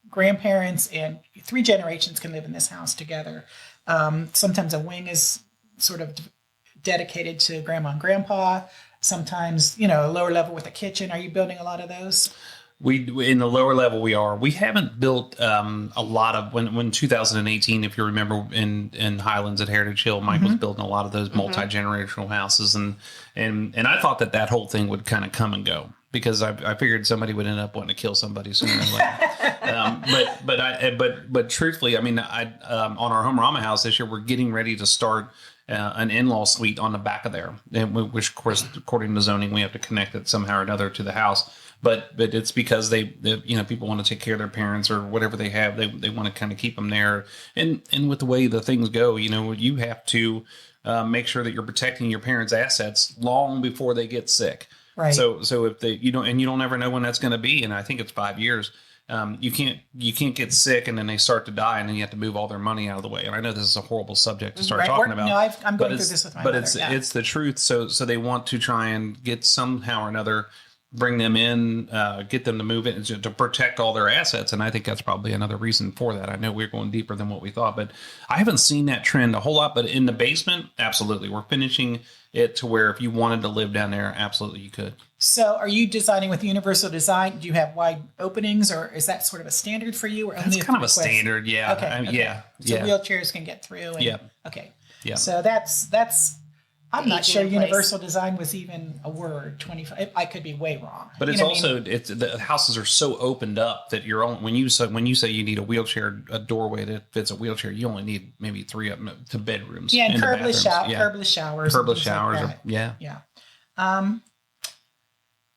grandparents and 3 generations can live in this house together. Sometimes a wing is sort of dedicated to grandma and grandpa. Sometimes, a lower level with a kitchen. Are you building a lot of those? We in the lower level we haven't built a lot of when 2018, if you remember in Highlands at Heritage Hill, Mike was building a lot of those multi-generational houses and I thought that whole thing would kind of come and go because I figured somebody would end up wanting to kill somebody sooner or later. But truthfully, I mean, on our Homeorama house this year, we're getting ready to start an in-law suite on the back of there, which of course, according to zoning, we have to connect it somehow or another to the house. But it's because they people want to take care of their parents or whatever they have. They want to kind of keep them there. And with the way the things go, you have to make sure that you're protecting your parents' assets long before they get sick. Right. So if you don't ever know when that's going to be. And I think it's 5 years. You can't get sick and then they start to die and then you have to move all their money out of the way. And I know this is a horrible subject to start talking about. No, I'm going through this with my mother. But it's the truth. So they want to try and get somehow or another, bring them in, get them to move in to protect all their assets. And I think that's probably another reason for that. I know we're going deeper than what we thought, but I haven't seen that trend a whole lot. But in the basement, absolutely. We're finishing it to where if you wanted to live down there, absolutely you could. So are you designing with universal design? Do you have wide openings or is that sort of a standard for you? Or that's kind of a standard, yeah. Okay. Yeah. So wheelchairs can get through. And, yeah. Okay. Yeah. So that's I'm not sure universal place. design was even a word. 25. I could be way wrong. But it's also the houses are so opened up that you're only when you say you need a doorway that fits a wheelchair, you only need maybe 3 up to bedrooms. Yeah, and curbless showers. Curbless showers. Like Yeah.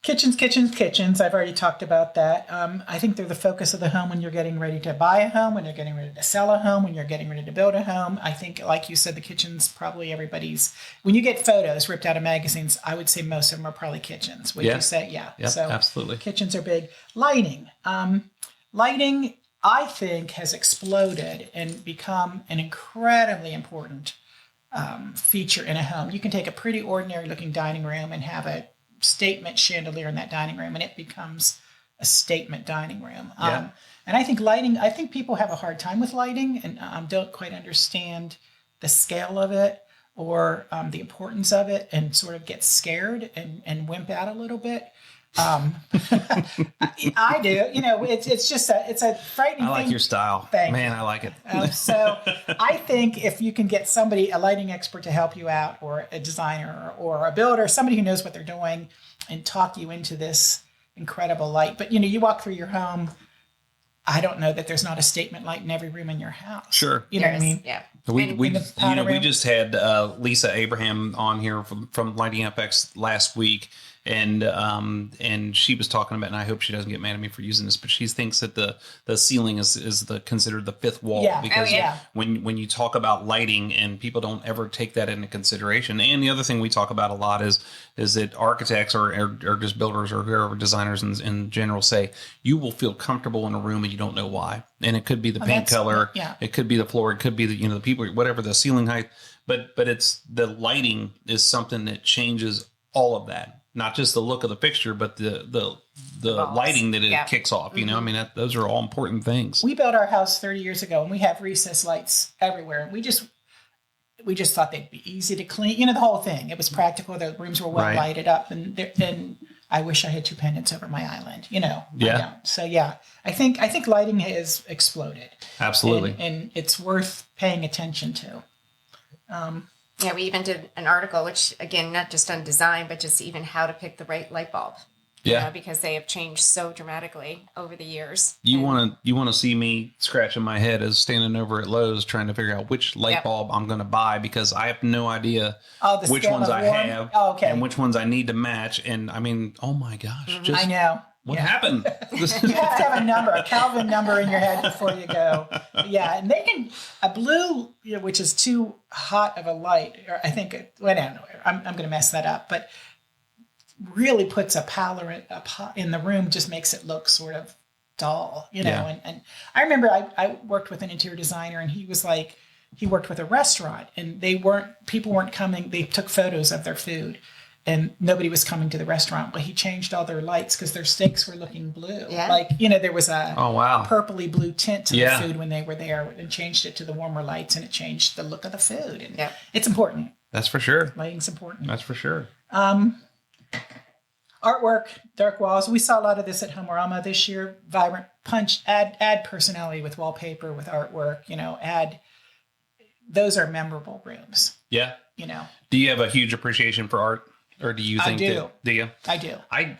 Kitchens. I've already talked about that. I think they're the focus of the home when you're getting ready to buy a home, when you're getting ready to sell a home, when you're getting ready to build a home. I think, like you said, the kitchen's probably everybody's. When you get photos ripped out of magazines, I would say most of them are probably kitchens. Would you say? Yeah. So absolutely. Kitchens are big. Lighting. Lighting, I think, has exploded and become an incredibly important feature in a home. You can take a pretty ordinary looking dining room and have a statement chandelier in that dining room and it becomes a statement dining room. And I think lighting, I think people have a hard time with lighting and don't quite understand the scale of it or the importance of it and sort of get scared and wimp out a little bit. I do, it's just it's a frightening thing. I like your style. Man, I like it. So I think if you can get a lighting expert to help you out or a designer or a builder, somebody who knows what they're doing and talk you into this incredible light. But, you walk through your home, I don't know that there's not a statement light in every room in your house. Sure. You know what I mean? Yeah. We just had Lisa Abraham on here from Lighting FX last week. And she was talking about, and I hope she doesn't get mad at me for using this, but she thinks that the ceiling is considered the fifth wall because when you talk about lighting and people don't ever take that into consideration. And the other thing we talk about a lot is that architects or just builders or whoever designers in general say you will feel comfortable in a room and you don't know why. And it could be the paint color, it could be the floor, it could be the people, whatever the ceiling height, but it's the lighting is something that changes all of that. Not just the look of the fixture, but the lighting that it kicks off. I mean, those are all important things. We built our house 30 years ago, and we have recessed lights everywhere. And we just thought they'd be easy to clean. The whole thing. It was practical. The rooms were well lighted up, and I wish I had 2 pendants over my island. I don't. So I think lighting has exploded. Absolutely, and it's worth paying attention to. We even did an article, which again, not just on design, but just even how to pick the right light bulb. Because they have changed so dramatically over the years. You want to see me scratching my head as standing over at Lowe's trying to figure out which light bulb I'm going to buy because I have no idea which ones I have and which ones I need to match. And I mean, oh my gosh, I know. What happened? You have to have a Kelvin number in your head before you go. And they can, a blue, which is too hot of a light, or I think, I don't know, I'm going to mess that up, but really puts a pallor in the room, just makes it look sort of dull, and I remember I worked with an interior designer and he was like, he worked with a restaurant and people weren't coming, they took photos of their food. And nobody was coming to the restaurant. Well, he changed all their lights because their steaks were looking blue. There was a purpley blue tint to the food when they were there and changed it to the warmer lights and it changed the look of the food. And it's important. That's for sure. Lighting's important. That's for sure. Artwork, dark walls. We saw a lot of this at Homeorama this year. Vibrant punch, add personality with wallpaper, with artwork, those are memorable rooms. Yeah. Do you have a huge appreciation for art? Or do you think do you? I do. I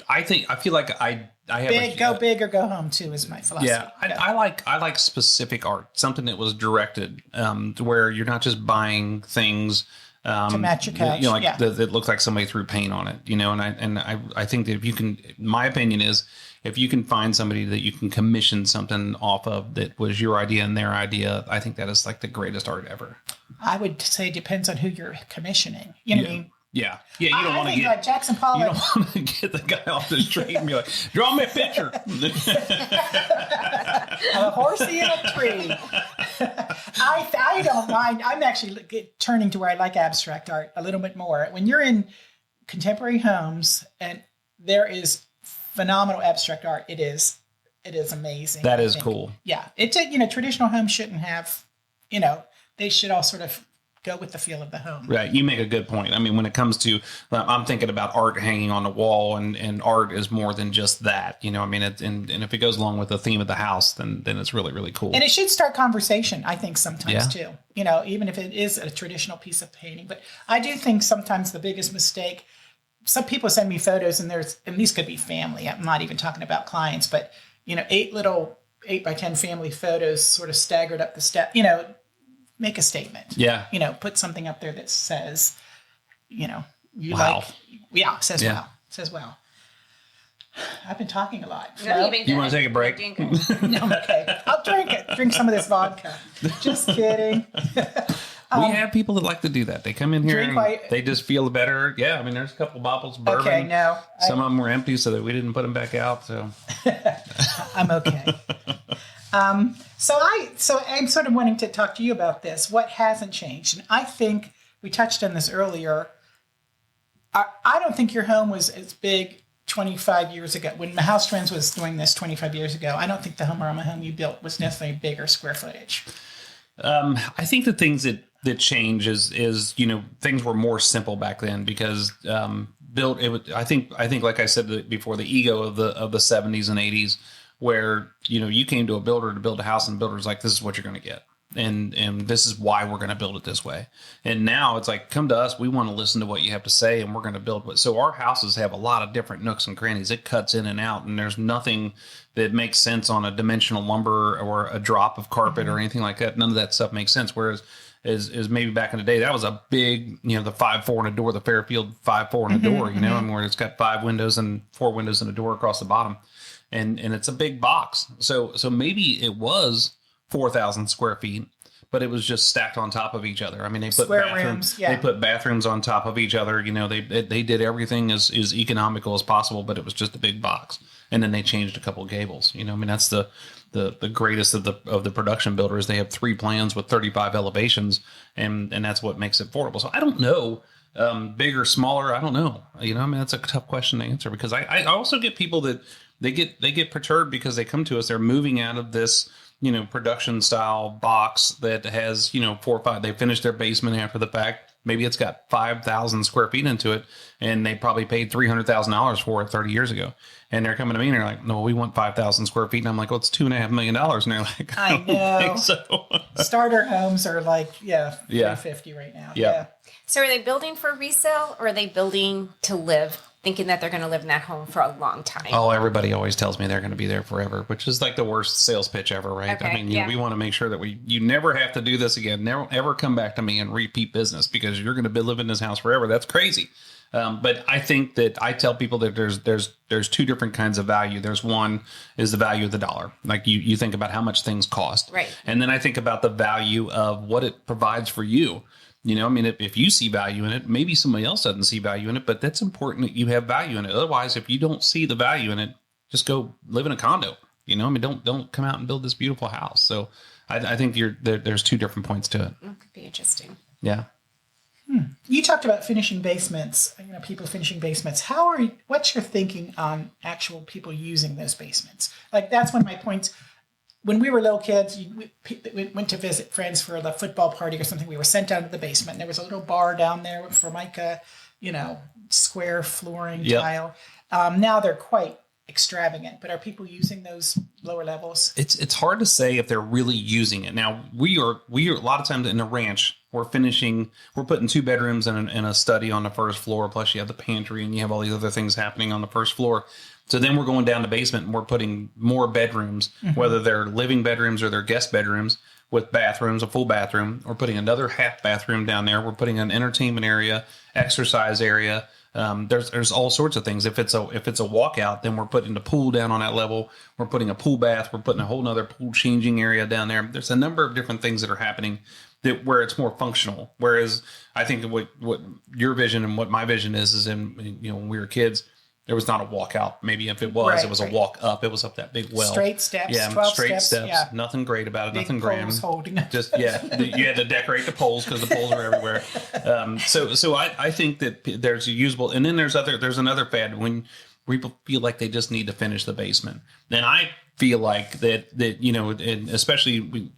feel like I have go big or go home too is my philosophy. Yeah, I like specific art, something that was directed to where you're not just buying things to match your couch. It looks like somebody threw paint on it, and I think that if you can, my opinion is, if you can find somebody that you can commission something off of that was your idea and their idea, I think that is like the greatest art ever. I would say it depends on who you're commissioning. You know what I mean? Yeah. You don't want to get like Jackson Pollock. You don't want to get the guy off the street and be like, draw me a picture. A horsey in a tree. I don't mind. I'm actually turning to where I like abstract art a little bit more. When you're in contemporary homes and there is phenomenal abstract art, it is amazing. That is cool. Yeah. It's traditional homes shouldn't have, they should all sort of go with the feel of the home. Right. You make a good point. I mean, when it comes to, I'm thinking about art hanging on the wall, and art is more than just that, I mean, and if it goes along with the theme of the house, then it's really, really cool. And it should start conversation, I think, sometimes too, even if it is a traditional piece of painting. But I do think sometimes the biggest mistake, some people send me photos and these could be family. I'm not even talking about clients, but, 8 by 10 family photos sort of staggered up the step, make a statement. Yeah. Put something up there that says, you wow. like, says wow. Says wow. I've been talking a lot. No, you want to take a break? No, I'm okay. I'll drink some of this vodka. Just kidding. We have people that like to do that. They come in here and they just feel better. Yeah, I mean, there's a couple bottles of bourbon. Okay, no. Some of them were empty, so that we didn't put them back out. So I'm okay. So I'm sort of wanting to talk to you about this. What hasn't changed? And I think we touched on this earlier. I don't think your home was as big 25 years ago. When Housetrends was doing this 25 years ago, I don't think the home you built was necessarily bigger square footage. I think the things that change is things were more simple back then because I think like I said before, the ego of the 70s and 80s, where you came to a builder to build a house and the builder's like, this is what you're going to get, and this is why we're going to build it this way. And now it's like, come to us, we want to listen to what you have to say, and we're going to build what. So our houses have a lot of different nooks and crannies. It cuts in and out, and there's nothing that makes sense on a dimensional lumber or a drop of carpet or anything like that. None of that stuff makes sense. Whereas is maybe back in the day, that was a big, the 5-4 in a door, the Fairfield 5-4 in a door, I mean, where it's got 5 windows and 4 windows and a door across the bottom. And it's a big box. So maybe it was 4,000 square feet, but it was just stacked on top of each other. I mean, they put bathrooms, they put bathrooms on top of each other. They did everything as economical as possible, but it was just a big box. And then they changed a couple of gables. I mean, that's the greatest of the production builders. They have 3 plans with 35 elevations, and that's what makes it affordable. So I don't know, bigger, smaller. I don't know. I mean, that's a tough question to answer, because I also get people that they get perturbed because they come to us. They're moving out of this, production style box that has, 4 or 5. They finished their basement after the fact. Maybe it's got 5,000 square feet into it, and they probably paid $300,000 for it 30 years ago. And they're coming to me and they're like, no, we want 5,000 square feet. And I'm like, well, it's $2.5 million. And they're like, I know. Think so. Starter homes are like, $350 right now. Yeah. So are they building for resale, or are they building to live, thinking that they're going to live in that home for a long time? Oh, everybody always tells me they're going to be there forever, which is like the worst sales pitch ever, right? Okay, I mean, we want to make sure that you never have to do this again. Never ever come back to me and repeat business, because you're going to be living in this house forever. That's crazy. But I think that I tell people that there's 2 different kinds of value. There's one is the value of the dollar. Like you think about how much things cost. Right. And then I think about the value of what it provides for you. I mean, if you see value in it, maybe somebody else doesn't see value in it, but that's important that you have value in it. Otherwise, if you don't see the value in it, just go live in a condo. I mean, don't come out and build this beautiful house. So I think there's 2 different points to it. That could be interesting. Yeah. You talked about finishing basements, people finishing basements. What's your thinking on actual people using those basements? Like, that's one of my points. When we were little kids, we went to visit friends for the football party or something. We were sent down to the basement. There was a little bar down there with Formica, square flooring, tile. Now they're quite extravagant, but are people using those lower levels? It's hard to say if they're really using it. Now we are a lot of times in the ranch, we're putting 2 bedrooms and a study on the first floor. Plus you have the pantry and you have all these other things happening on the first floor. So then we're going down the basement and we're putting more bedrooms, whether they're living bedrooms or they're guest bedrooms. with bathrooms, a full bathroom. We're putting another half bathroom down there. We're putting an entertainment area, exercise area. There's all sorts of things. If it's a walkout, then we're putting the pool down on that level. We're putting a pool bath. We're putting a whole nother pool changing area down there. There's a number of different things that are happening where it's more functional. Whereas I think what your vision and what my vision is in, when we were kids, there was not a walkout. Maybe if it was, it was a walk up. It was up that big well. Straight steps, yeah, 12 straight steps. Yeah. Nothing great about it. Big nothing grand. holding. Just you had to decorate the poles because the poles are everywhere. So I think that there's a usable, and then there's another fad when people feel like they just need to finish the basement. Then I feel like that and especially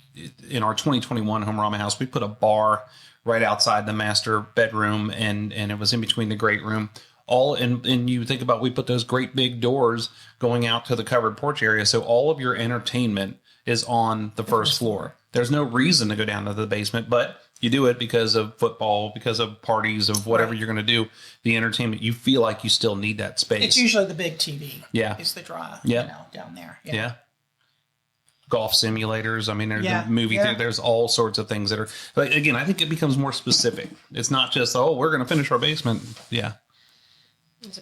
in our 2021 Home Rama house, we put a bar right outside the master bedroom, and it was in between the great room. And you think about, we put those great big doors going out to the covered porch area. So all of your entertainment is on the first floor. There's no reason to go down to the basement, but you do it because of football, because of parties, of whatever you're going to do. The entertainment, you feel like you still need that space. It's usually the big TV. Yeah. Is the draw. Down there. Yeah. Golf simulators. I mean, there's the movie theater. There's all sorts of things that are, but again, I think it becomes more specific. It's not just, we're going to finish our basement. Yeah.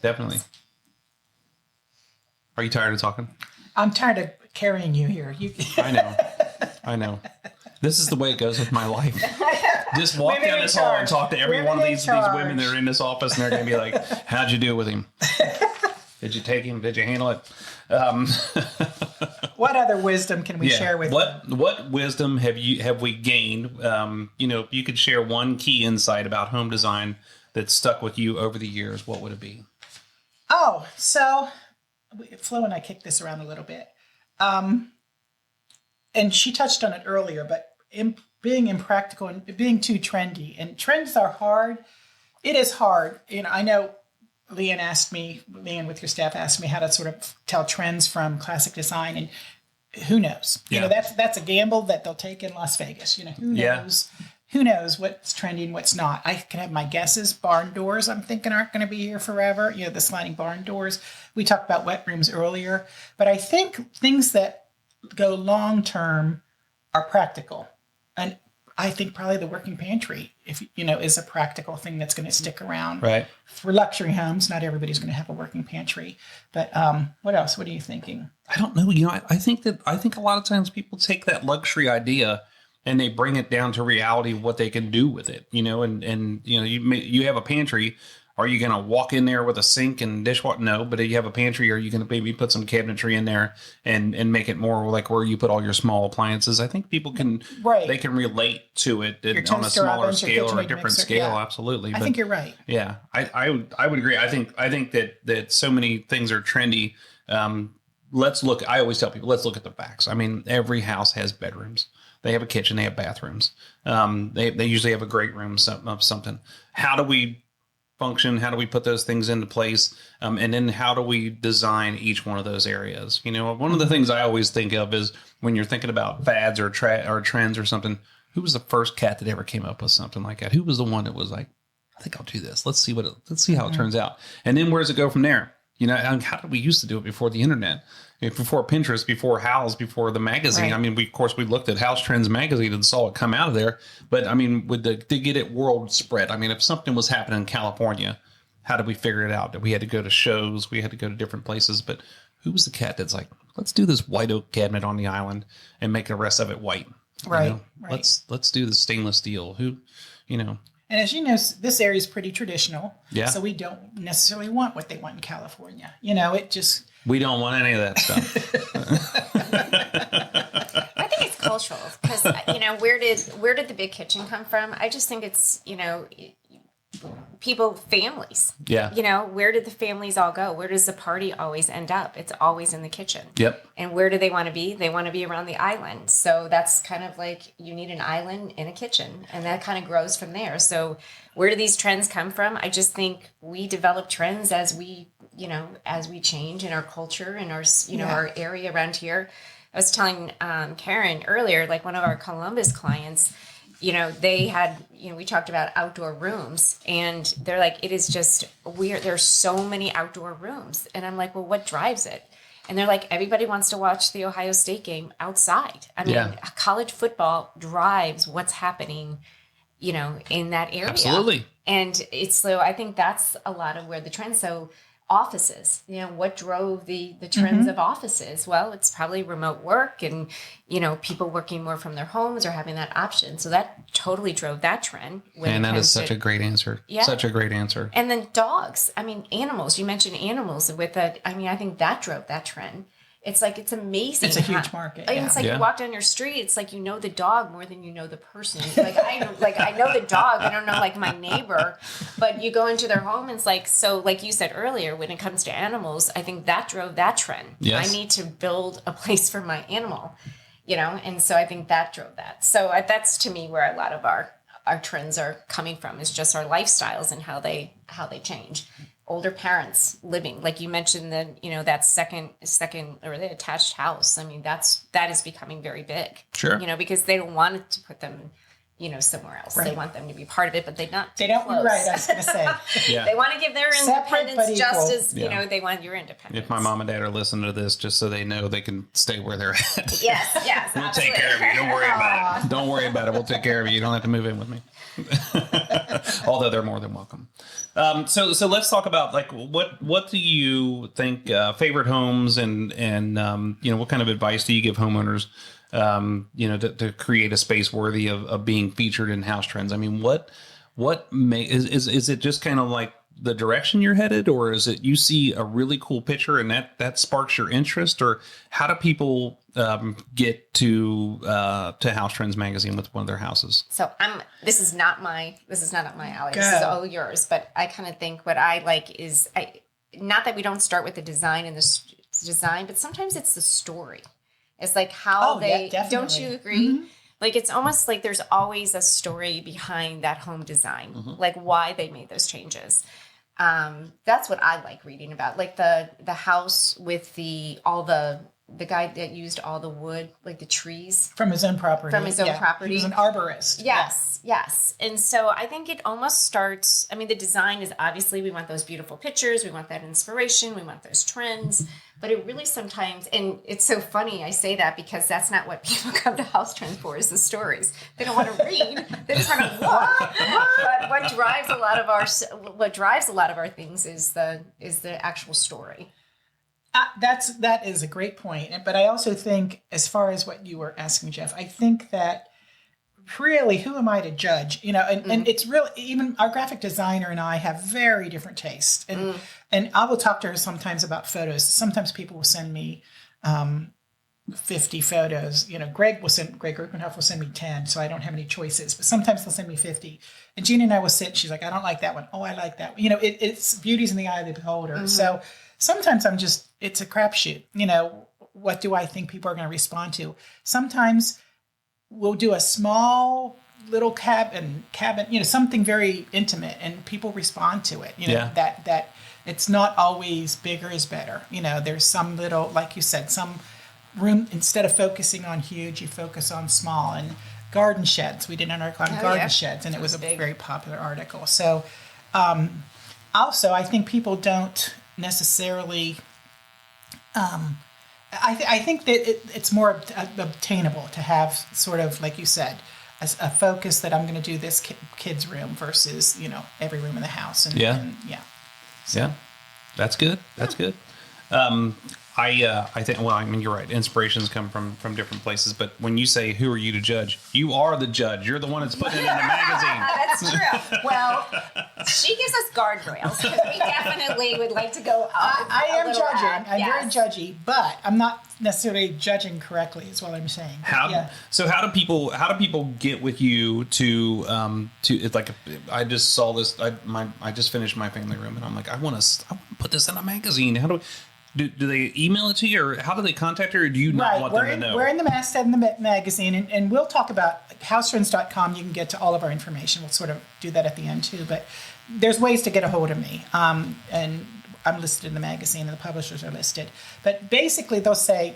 Definitely. Are you tired of talking? I'm tired of carrying you here. I know. This is the way it goes with my life. Just walk down this hall and talk to every one of these women that are in this office, and they're going to be like, how'd you deal with him? Did you take him? Did you handle it? What other wisdom can we share with you? What wisdom have we gained? If you could share one key insight about home design that stuck with you over the years, what would it be? Oh, so Flo and I kicked this around a little bit. And she touched on it earlier, but being impractical and being too trendy. And trends are hard. It is hard. I know Leanne with your staff asked me how to sort of tell trends from classic design, and who knows? Yeah. That's a gamble that they'll take in Las Vegas. Who knows? Yeah. Who knows what's trendy and what's not? I can have my guesses. Barn doors, I'm thinking, aren't going to be here forever. The sliding barn doors. We talked about wet rooms earlier. But I think things that go long-term are practical. And I think probably the working pantry, is a practical thing that's going to stick around. Right. For luxury homes, not everybody's going to have a working pantry. But what else? What are you thinking? I don't know. I think a lot of times people take that luxury idea and they bring it down to reality of what they can do with it, you have a pantry. Are you going to walk in there with a sink and dishwasher? No, but if you have a pantry, are you going to maybe put some cabinetry in there and make it more like where you put all your small appliances? I think people can, they can relate to it on a smaller scale or a different scale. Yeah. Absolutely. I think you're right. Yeah, I would agree. I think that so many things are trendy. I always tell people, let's look at the facts. I mean, every house has bedrooms. They have a kitchen. They have bathrooms. They usually have a great room of something. How do we function? How do we put those things into place? And then how do we design each one of those areas? One of the things I always think of is when you're thinking about fads or trends or something, who was the first cat that ever came up with something like that? Who was the one that was like, I think I'll do this. Let's see how it turns out. And then where does it go from there? How did we used to do it before the internet? Before Pinterest, before House, before the magazine. Right. I mean, we looked at Housetrends magazine and saw it come out of there. But I mean, to get it world spread, I mean, if something was happening in California, how did we figure it out? That we had to go to shows, we had to go to different places. But who was the cat that's like, let's do this white oak cabinet on the island and make the rest of it white? Right. Right. Let's do the stainless steel. And as you know, this area is pretty traditional. Yeah. So we don't necessarily want what they want in California. We don't want any of that stuff. I think it's cultural because, where did the big kitchen come from? I just think it's, families. Yeah. Where did the families all go? Where does the party always end up? It's always in the kitchen. Yep. And where do they want to be? They want to be around the island. So that's kind of like you need an island in a kitchen, and that kind of grows from there. So where do these trends come from? I just think we develop trends as we change in our culture and our, our area around here. I was telling Karen earlier, like one of our Columbus clients, they had, we talked about outdoor rooms, and they're like, it is just weird. There's so many outdoor rooms. And I'm like, well, what drives it? And they're like, everybody wants to watch the Ohio State game outside. I mean, college football drives what's happening, in that area. Absolutely. And so I think that's a lot of where the trend. So offices, what drove the trends of offices? Well, it's probably remote work and, people working more from their homes or having that option. So that totally drove that trend. And that is such a great answer. Yeah. Such a great answer. And then dogs. I mean, animals. You mentioned animals I think that drove that trend. It's like, it's amazing. It's a huge market. Yeah. It's like you walk down your street, it's like the dog more than the person. Like I know the dog, I don't know my neighbor, but you go into their home and it's like, so like you said earlier, when it comes to animals, I think that drove that trend. Yes. I need to build a place for my animal, and so I think that drove that. So that's to me where a lot of our trends are coming from, is just our lifestyles and how they change. Older parents living, like you mentioned, that second or the attached house. I mean, that is becoming very big. Sure. Because they don't want to put them, somewhere else. Right. They want them to be part of it, but they don't. Right. I was going to say. They want to give their independence just as they want your independence. If my mom and dad are listening to this, just so they know they can stay where they're at. Yes. We'll take care of you. Don't worry about it. Don't worry about it. We'll take care of you. You don't have to move in with me. Although they're more than welcome. So let's talk about what do you think favorite homes and what kind of advice do you give homeowners to create a space worthy of being featured in Housetrends? I mean, is it just kind of like the direction you're headed, or is it you see a really cool picture and that sparks your interest, or how do people get to Housetrends magazine with one of their houses? So this is not up my alley. This is all yours. But I kind of think what I like is not that we don't start with the design and the design, but sometimes it's the story. It's like how don't you agree? Mm-hmm. Like it's almost like there's always a story behind that home design, like why they made those changes. That's what I like reading about, like the house with the guy that used all the wood, like the trees from his own property. He was an arborist. Yes. And so I think it almost starts. I mean, the design is obviously we want those beautiful pictures, we want that inspiration, we want those trends. But it really sometimes, and it's so funny I say that because that's not what people come to Housetrends for, is the stories. They don't want to read. They just want to look. But what drives a lot of our things is the actual story. That is a great point. But I also think, as far as what you were asking, Jeff, I think that really, who am I to judge? And it's really, even our graphic designer and I have very different tastes. And I will talk to her sometimes about photos. Sometimes people will send me 50 photos. Greg Rupenhoff will send me 10, so I don't have any choices. But sometimes they'll send me 50. And Gina and I will sit. She's like, I don't like that one. Oh, I like that one. It's beauty's in the eye of the beholder. Mm-hmm. So sometimes it's a crapshoot. What do I think people are going to respond to? Sometimes we'll do a small little cabin, something very intimate, and people respond to it. That it's not always bigger is better. There's some little, like you said, some room, instead of focusing on huge, you focus on small. And garden sheds, we did an article on garden sheds, and it was a very popular article. So also, I think people don't necessarily, I think that it's more obtainable to have sort of, like you said, a focus that I'm going to do this kid's room versus, every room in the house. So. That's good. That's good. I think, you're right. Inspirations come from different places, but when you say, who are you to judge? You are the judge. You're the one that's putting it in the magazine. That's true. Well, she gives us guardrails because we definitely would like to go up. I am judging. I'm very judgy, but I'm not necessarily judging correctly is what I'm saying. So how do people get with you to it's like, I just saw this, I just finished my family room and I'm like, I want to put this in a magazine. How do they email it to you, or how do they contact her, or do you not want them to know? We're in the masthead in the magazine, and we'll talk about housetrends.com. You can get to all of our information. We'll sort of do that at the end too, but there's ways to get a hold of me. And I'm listed in the magazine, and the publishers are listed. But basically, they'll say,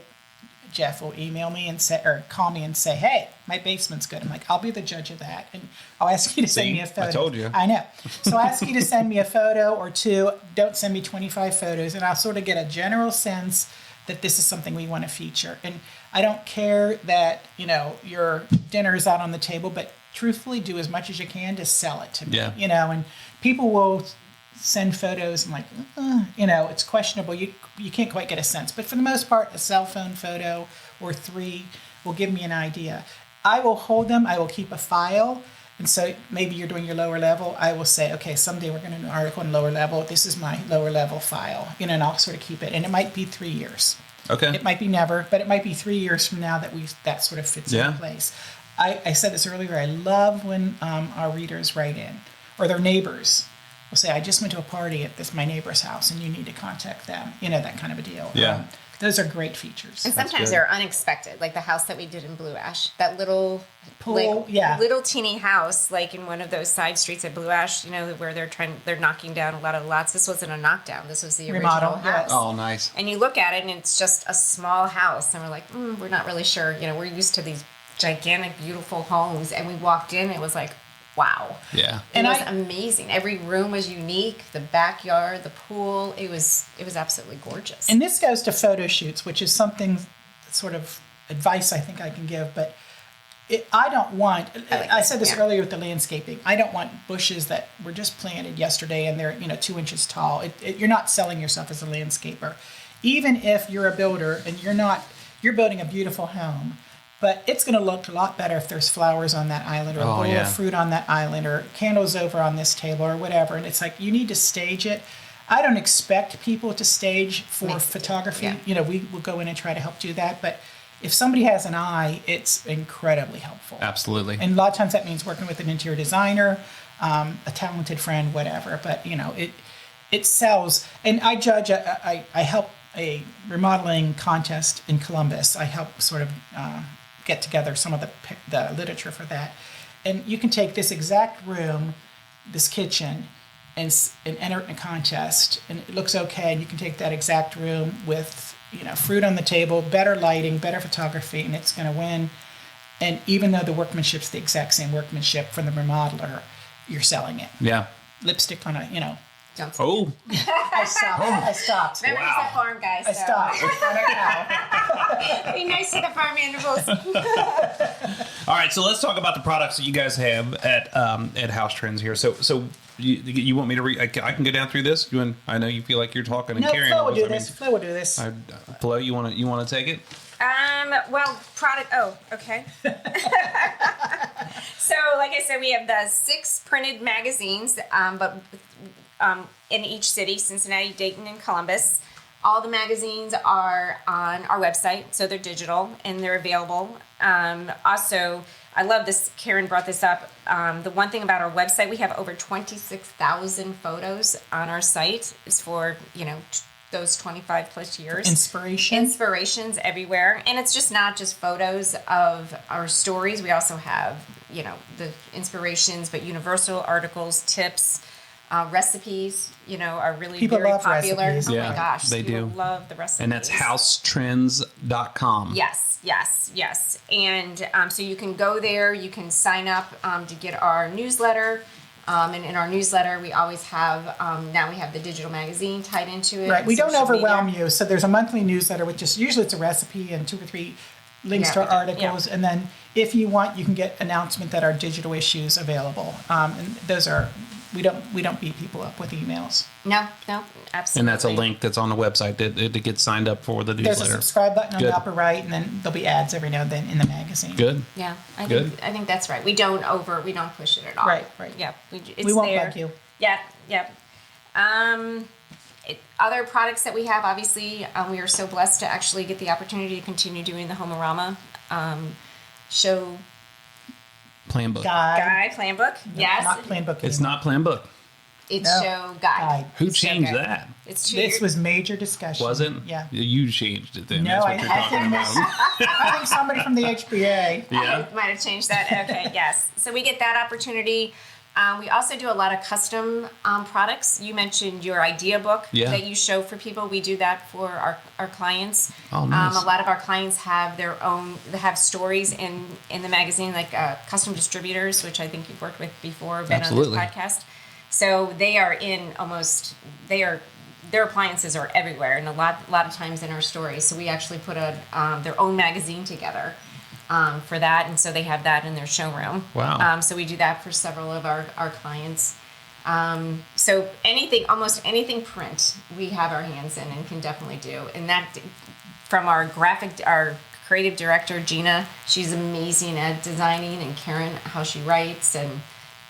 Jeff will email me and say, or call me and say, hey, my basement's good. I'm like, I'll be the judge of that. And I'll ask you to send me a photo. I told you. I know. So I ask you to send me a photo or two. Don't send me 25 photos. And I'll sort of get a general sense that this is something we want to feature. And I don't care that, your dinner is out on the table, but truthfully do as much as you can to sell it to me. Yeah. And people will send photos and like, it's questionable. You can't quite get a sense. But for the most part, a cell phone photo or 3 will give me an idea. I will hold them. I will keep a file. And so maybe you're doing your lower level. I will say, okay, someday we're going to do an article in lower level. This is my lower level file, and I'll sort of keep it. And it might be 3 years. Okay. It might be never, but it might be 3 years from now that sort of fits in place. I said this earlier. I love when our readers write in, or their neighbors will say, I just went to a party at my neighbor's house and you need to contact them. That kind of a deal. Yeah. Those are great features. And sometimes they're unexpected, like the house that we did in Blue Ash, that little pool, little teeny house, like in one of those side streets at Blue Ash, where they're knocking down a lot of lots. This wasn't a knockdown. This was the original house. Oh, nice. And you look at it and it's just a small house, and we're like, we're not really sure. We're used to these gigantic, beautiful homes, and we walked in, and it was like, wow. Yeah. It was amazing. Every room was unique. The backyard, the pool, it was absolutely gorgeous. And this goes to photo shoots, which is something sort of advice I think I can give, but I don't want, I said this earlier with the landscaping, I don't want bushes that were just planted yesterday and they're 2 inches tall. You're not selling yourself as a landscaper. Even if you're a builder and you're building a beautiful home, but it's going to look a lot better if there's flowers on that island, or a bowl of fruit on that island, or candles over on this table, or whatever. And it's like, you need to stage it. I don't expect people to stage for photography. Yeah. We will go in and try to help do that. But if somebody has an eye, it's incredibly helpful. Absolutely. And a lot of times that means working with an interior designer, a talented friend, whatever. But, it sells. And I judge, I help a remodeling contest in Columbus. I help sort of get together some of the literature for that. And you can take this exact room, this kitchen, and enter it in a contest, and it looks okay. And you can take that exact room with fruit on the table, better lighting, better photography, and it's going to win. And even though the workmanship's the exact same workmanship from the remodeler, you're selling it. Yeah. Lipstick on a Don't Oh. I stopped. Remember, it's the farm guys. I stopped. Be nice to the farm animals. All right, so let's talk about the products that you guys have at Housetrends here. So you want me to read? I can go down through this. I know you feel like you're talking and carrying. Flo will do this. Flo will do this. Flo, you want to take it? Well, product. Oh, okay. So, like I said, we have the 6 printed magazines, but in each city: Cincinnati, Dayton, and Columbus. All the magazines are on our website, so they're digital and they're available. Also, I love this. Karen brought this up. The one thing about our website, we have over 26,000 photos on our site. It's for those 25 plus years. Inspirations everywhere. And it's just not just photos of our stories. We also have, the inspirations, but universal articles, tips, recipes, are really People very love popular. recipes. Oh my gosh. They do. Love the recipes. And that's housetrends.com. Yes. And so you can go there, you can sign up to get our newsletter. And in our newsletter, we always have, now we have the digital magazine tied into it. Right. We don't social overwhelm media. you. So there's a monthly newsletter with usually it's a recipe and 2 or 3 links to our articles. And then if you want, you can get announcement that our digital issues available. And those are, we don't beat people up with emails. No, absolutely. And that's a link that's on the website to get signed up for the newsletter. There's a subscribe button on the upper right, and then there'll be ads every now and then in the magazine. Good. Yeah, I think that's right. We don't push it at all. Right. Yeah, We won't there. bug you. Yeah. Other products that we have, obviously, we are so blessed to actually get the opportunity to continue doing the Homeorama show. Plan book. Guide, plan book. Yes. Not plan book anymore. It's not plan book. It's show guide. Who It's show changed guide. that? It's This was major discussion. Was it? Yeah. You changed it then. No, That's what I you're talking think about. I think somebody from the HBA. Yeah. I might have changed that. Okay, yes. So we get that opportunity. We also do a lot of custom products. You mentioned your idea book that you show for people. We do that for our clients. Oh, nice. A lot of our clients have their own, they have stories in the magazine, like custom distributors, which I think you've worked with before, been Absolutely. on this podcast. So they are their appliances are everywhere, and a lot of times in our stories. So we actually put their own magazine together for that, and so they have that in their showroom. Wow. So we do that for several of our clients. So almost anything print, we have our hands in and can definitely do. And that from our creative director, Gina, she's amazing at designing, and Karen, how she writes, and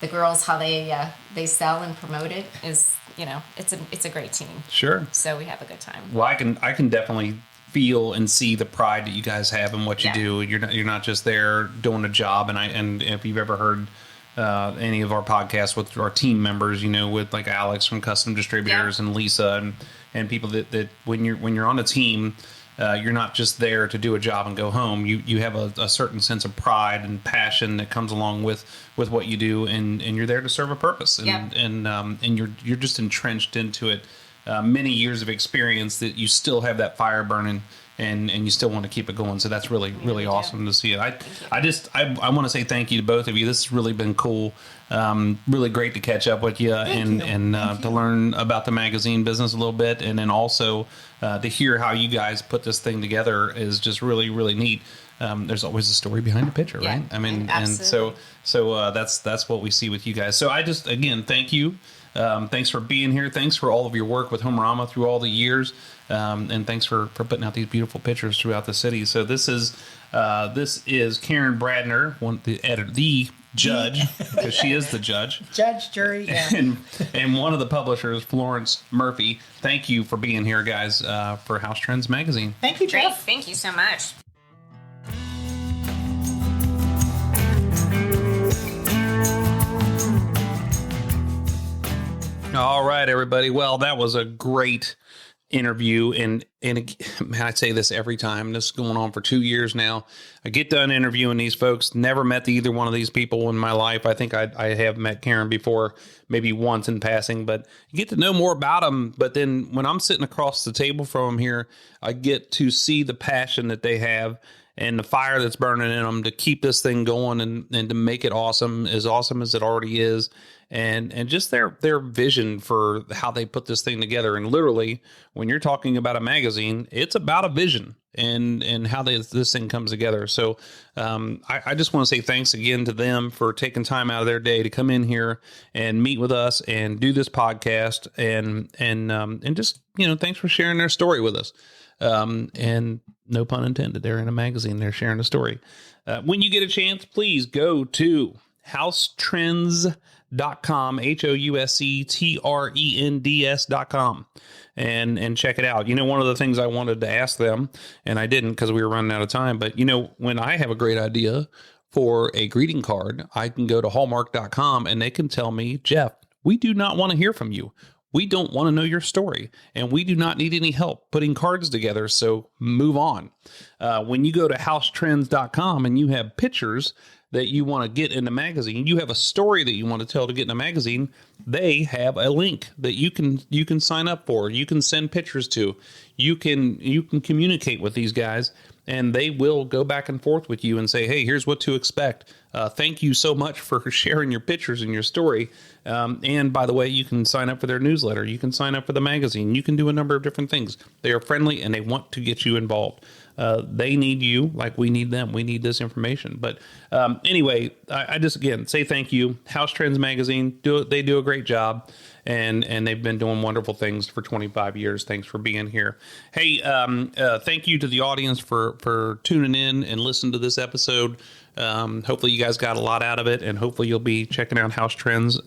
the girls, how they sell and promote it is, it's a great team. Sure. So we have a good time. Well, I can definitely feel and see the pride that you guys have in what you do. You're not just there doing a job. And if you've ever heard any of our podcasts with our team members, with like Alex from Custom Distributors and Lisa and people that when you're on a team, you're not just there to do a job and go home. You have a certain sense of pride and passion that comes along with what you do, and you're there to serve a purpose. And you're just entrenched into it. Many years of experience that you still have that fire burning, and you still want to keep it going. So that's really awesome to see it. I want to say thank you to both of you. This has really been cool. Really great to catch up with you and to learn about the magazine business a little bit, and then also to hear how you guys put this thing together is just really, really neat. There's always a story behind a picture, right? I mean, absolutely. and so that's what we see with you guys. So I just, again, thank you. Thanks for being here. Thanks for all of your work with Homerama through all the years. And thanks for putting out these beautiful pictures throughout the city. So this is Karen Bradner, the judge, because she is the judge. Judge, jury, yeah. and one of the publishers, Florence Murphy. Thank you for being here, guys, for Housetrends magazine. Thank you, Jeff. Great. Thank you so much. All right, everybody. Well, that was a great interview, and I say this every time. This is going on for 2 years now. I get done interviewing these folks. Never met either one of these people in my life. I think I have met Karen before, maybe once in passing, but you get to know more about them. But then when I'm sitting across the table from them here, I get to see the passion that they have and the fire that's burning in them to keep this thing going and to make it awesome as it already is. And just their vision for how they put this thing together. And literally, when you're talking about a magazine, it's about a vision and how this thing comes together. So I just want to say thanks again to them for taking time out of their day to come in here and meet with us and do this podcast. And just, thanks for sharing their story with us. And no pun intended, they're in a magazine, they're sharing a story. When you get a chance, please go to Housetrends.com, Housetrends.com, and check it out. One of the things I wanted to ask them, and I didn't because we were running out of time, but when I have a great idea for a greeting card, I can go to Hallmark.com and they can tell me, Jeff, we do not want to hear from you. We don't want to know your story, and we do not need any help putting cards together, so move on. When you go to Housetrends.com and you have pictures that you want to get in the magazine, you have a story that you want to tell to get in the magazine, they have a link that you can sign up for. You can send pictures to. You can communicate with these guys, and they will go back and forth with you and say, hey, here's what to expect. Thank you so much for sharing your pictures and your story. And by the way, you can sign up for their newsletter. You can sign up for the magazine. You can do a number of different things. They are friendly and they want to get you involved. They need you like we need them. We need this information. But anyway, I just, again, say thank you. Housetrends magazine, they do a great job. And they've been doing wonderful things for 25 years. Thanks for being here. Hey, thank you to the audience for tuning in and listening to this episode. Hopefully you guys got a lot out of it, and hopefully you'll be checking out Housetrends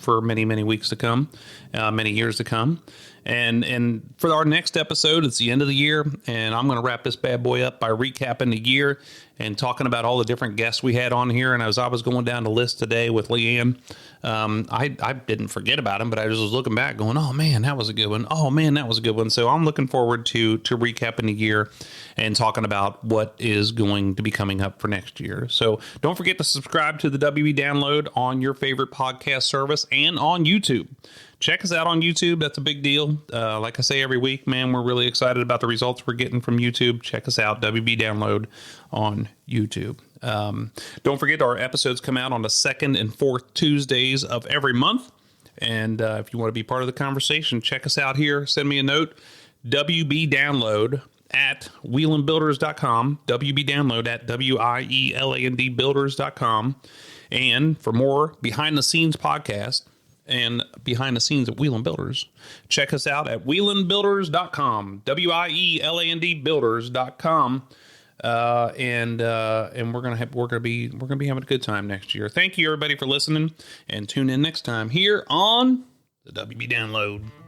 for many, many weeks to come, many years to come. And for our next episode, it's the end of the year, and I'm going to wrap this bad boy up by recapping the year and talking about all the different guests we had on here. And as I was going down the list today with Leanne, I didn't forget about him, but I just was looking back going, oh man, that was a good one. Oh man, that was a good one. So I'm looking forward to recapping the year and talking about what is going to be coming up for next year. So don't forget to subscribe to the WB Download on your favorite podcast service and on YouTube. Check us out on YouTube. That's a big deal. Like I say every week, man, we're really excited about the results we're getting from YouTube. Check us out, WB Download on YouTube. Don't forget our episodes come out on the second and fourth Tuesdays of every month. And if you want to be part of the conversation, check us out here. Send me a note, wbdownload@wielandbuilders.com, wbdownload@wielandbuilders.com. And for more behind the scenes podcast and behind the scenes at Wieland Builders, check us out at wielandbuilders.com, wielandbuilders.com. And we're gonna be having a good time next year. Thank you everybody for listening, and tune in next time here on the WB Download.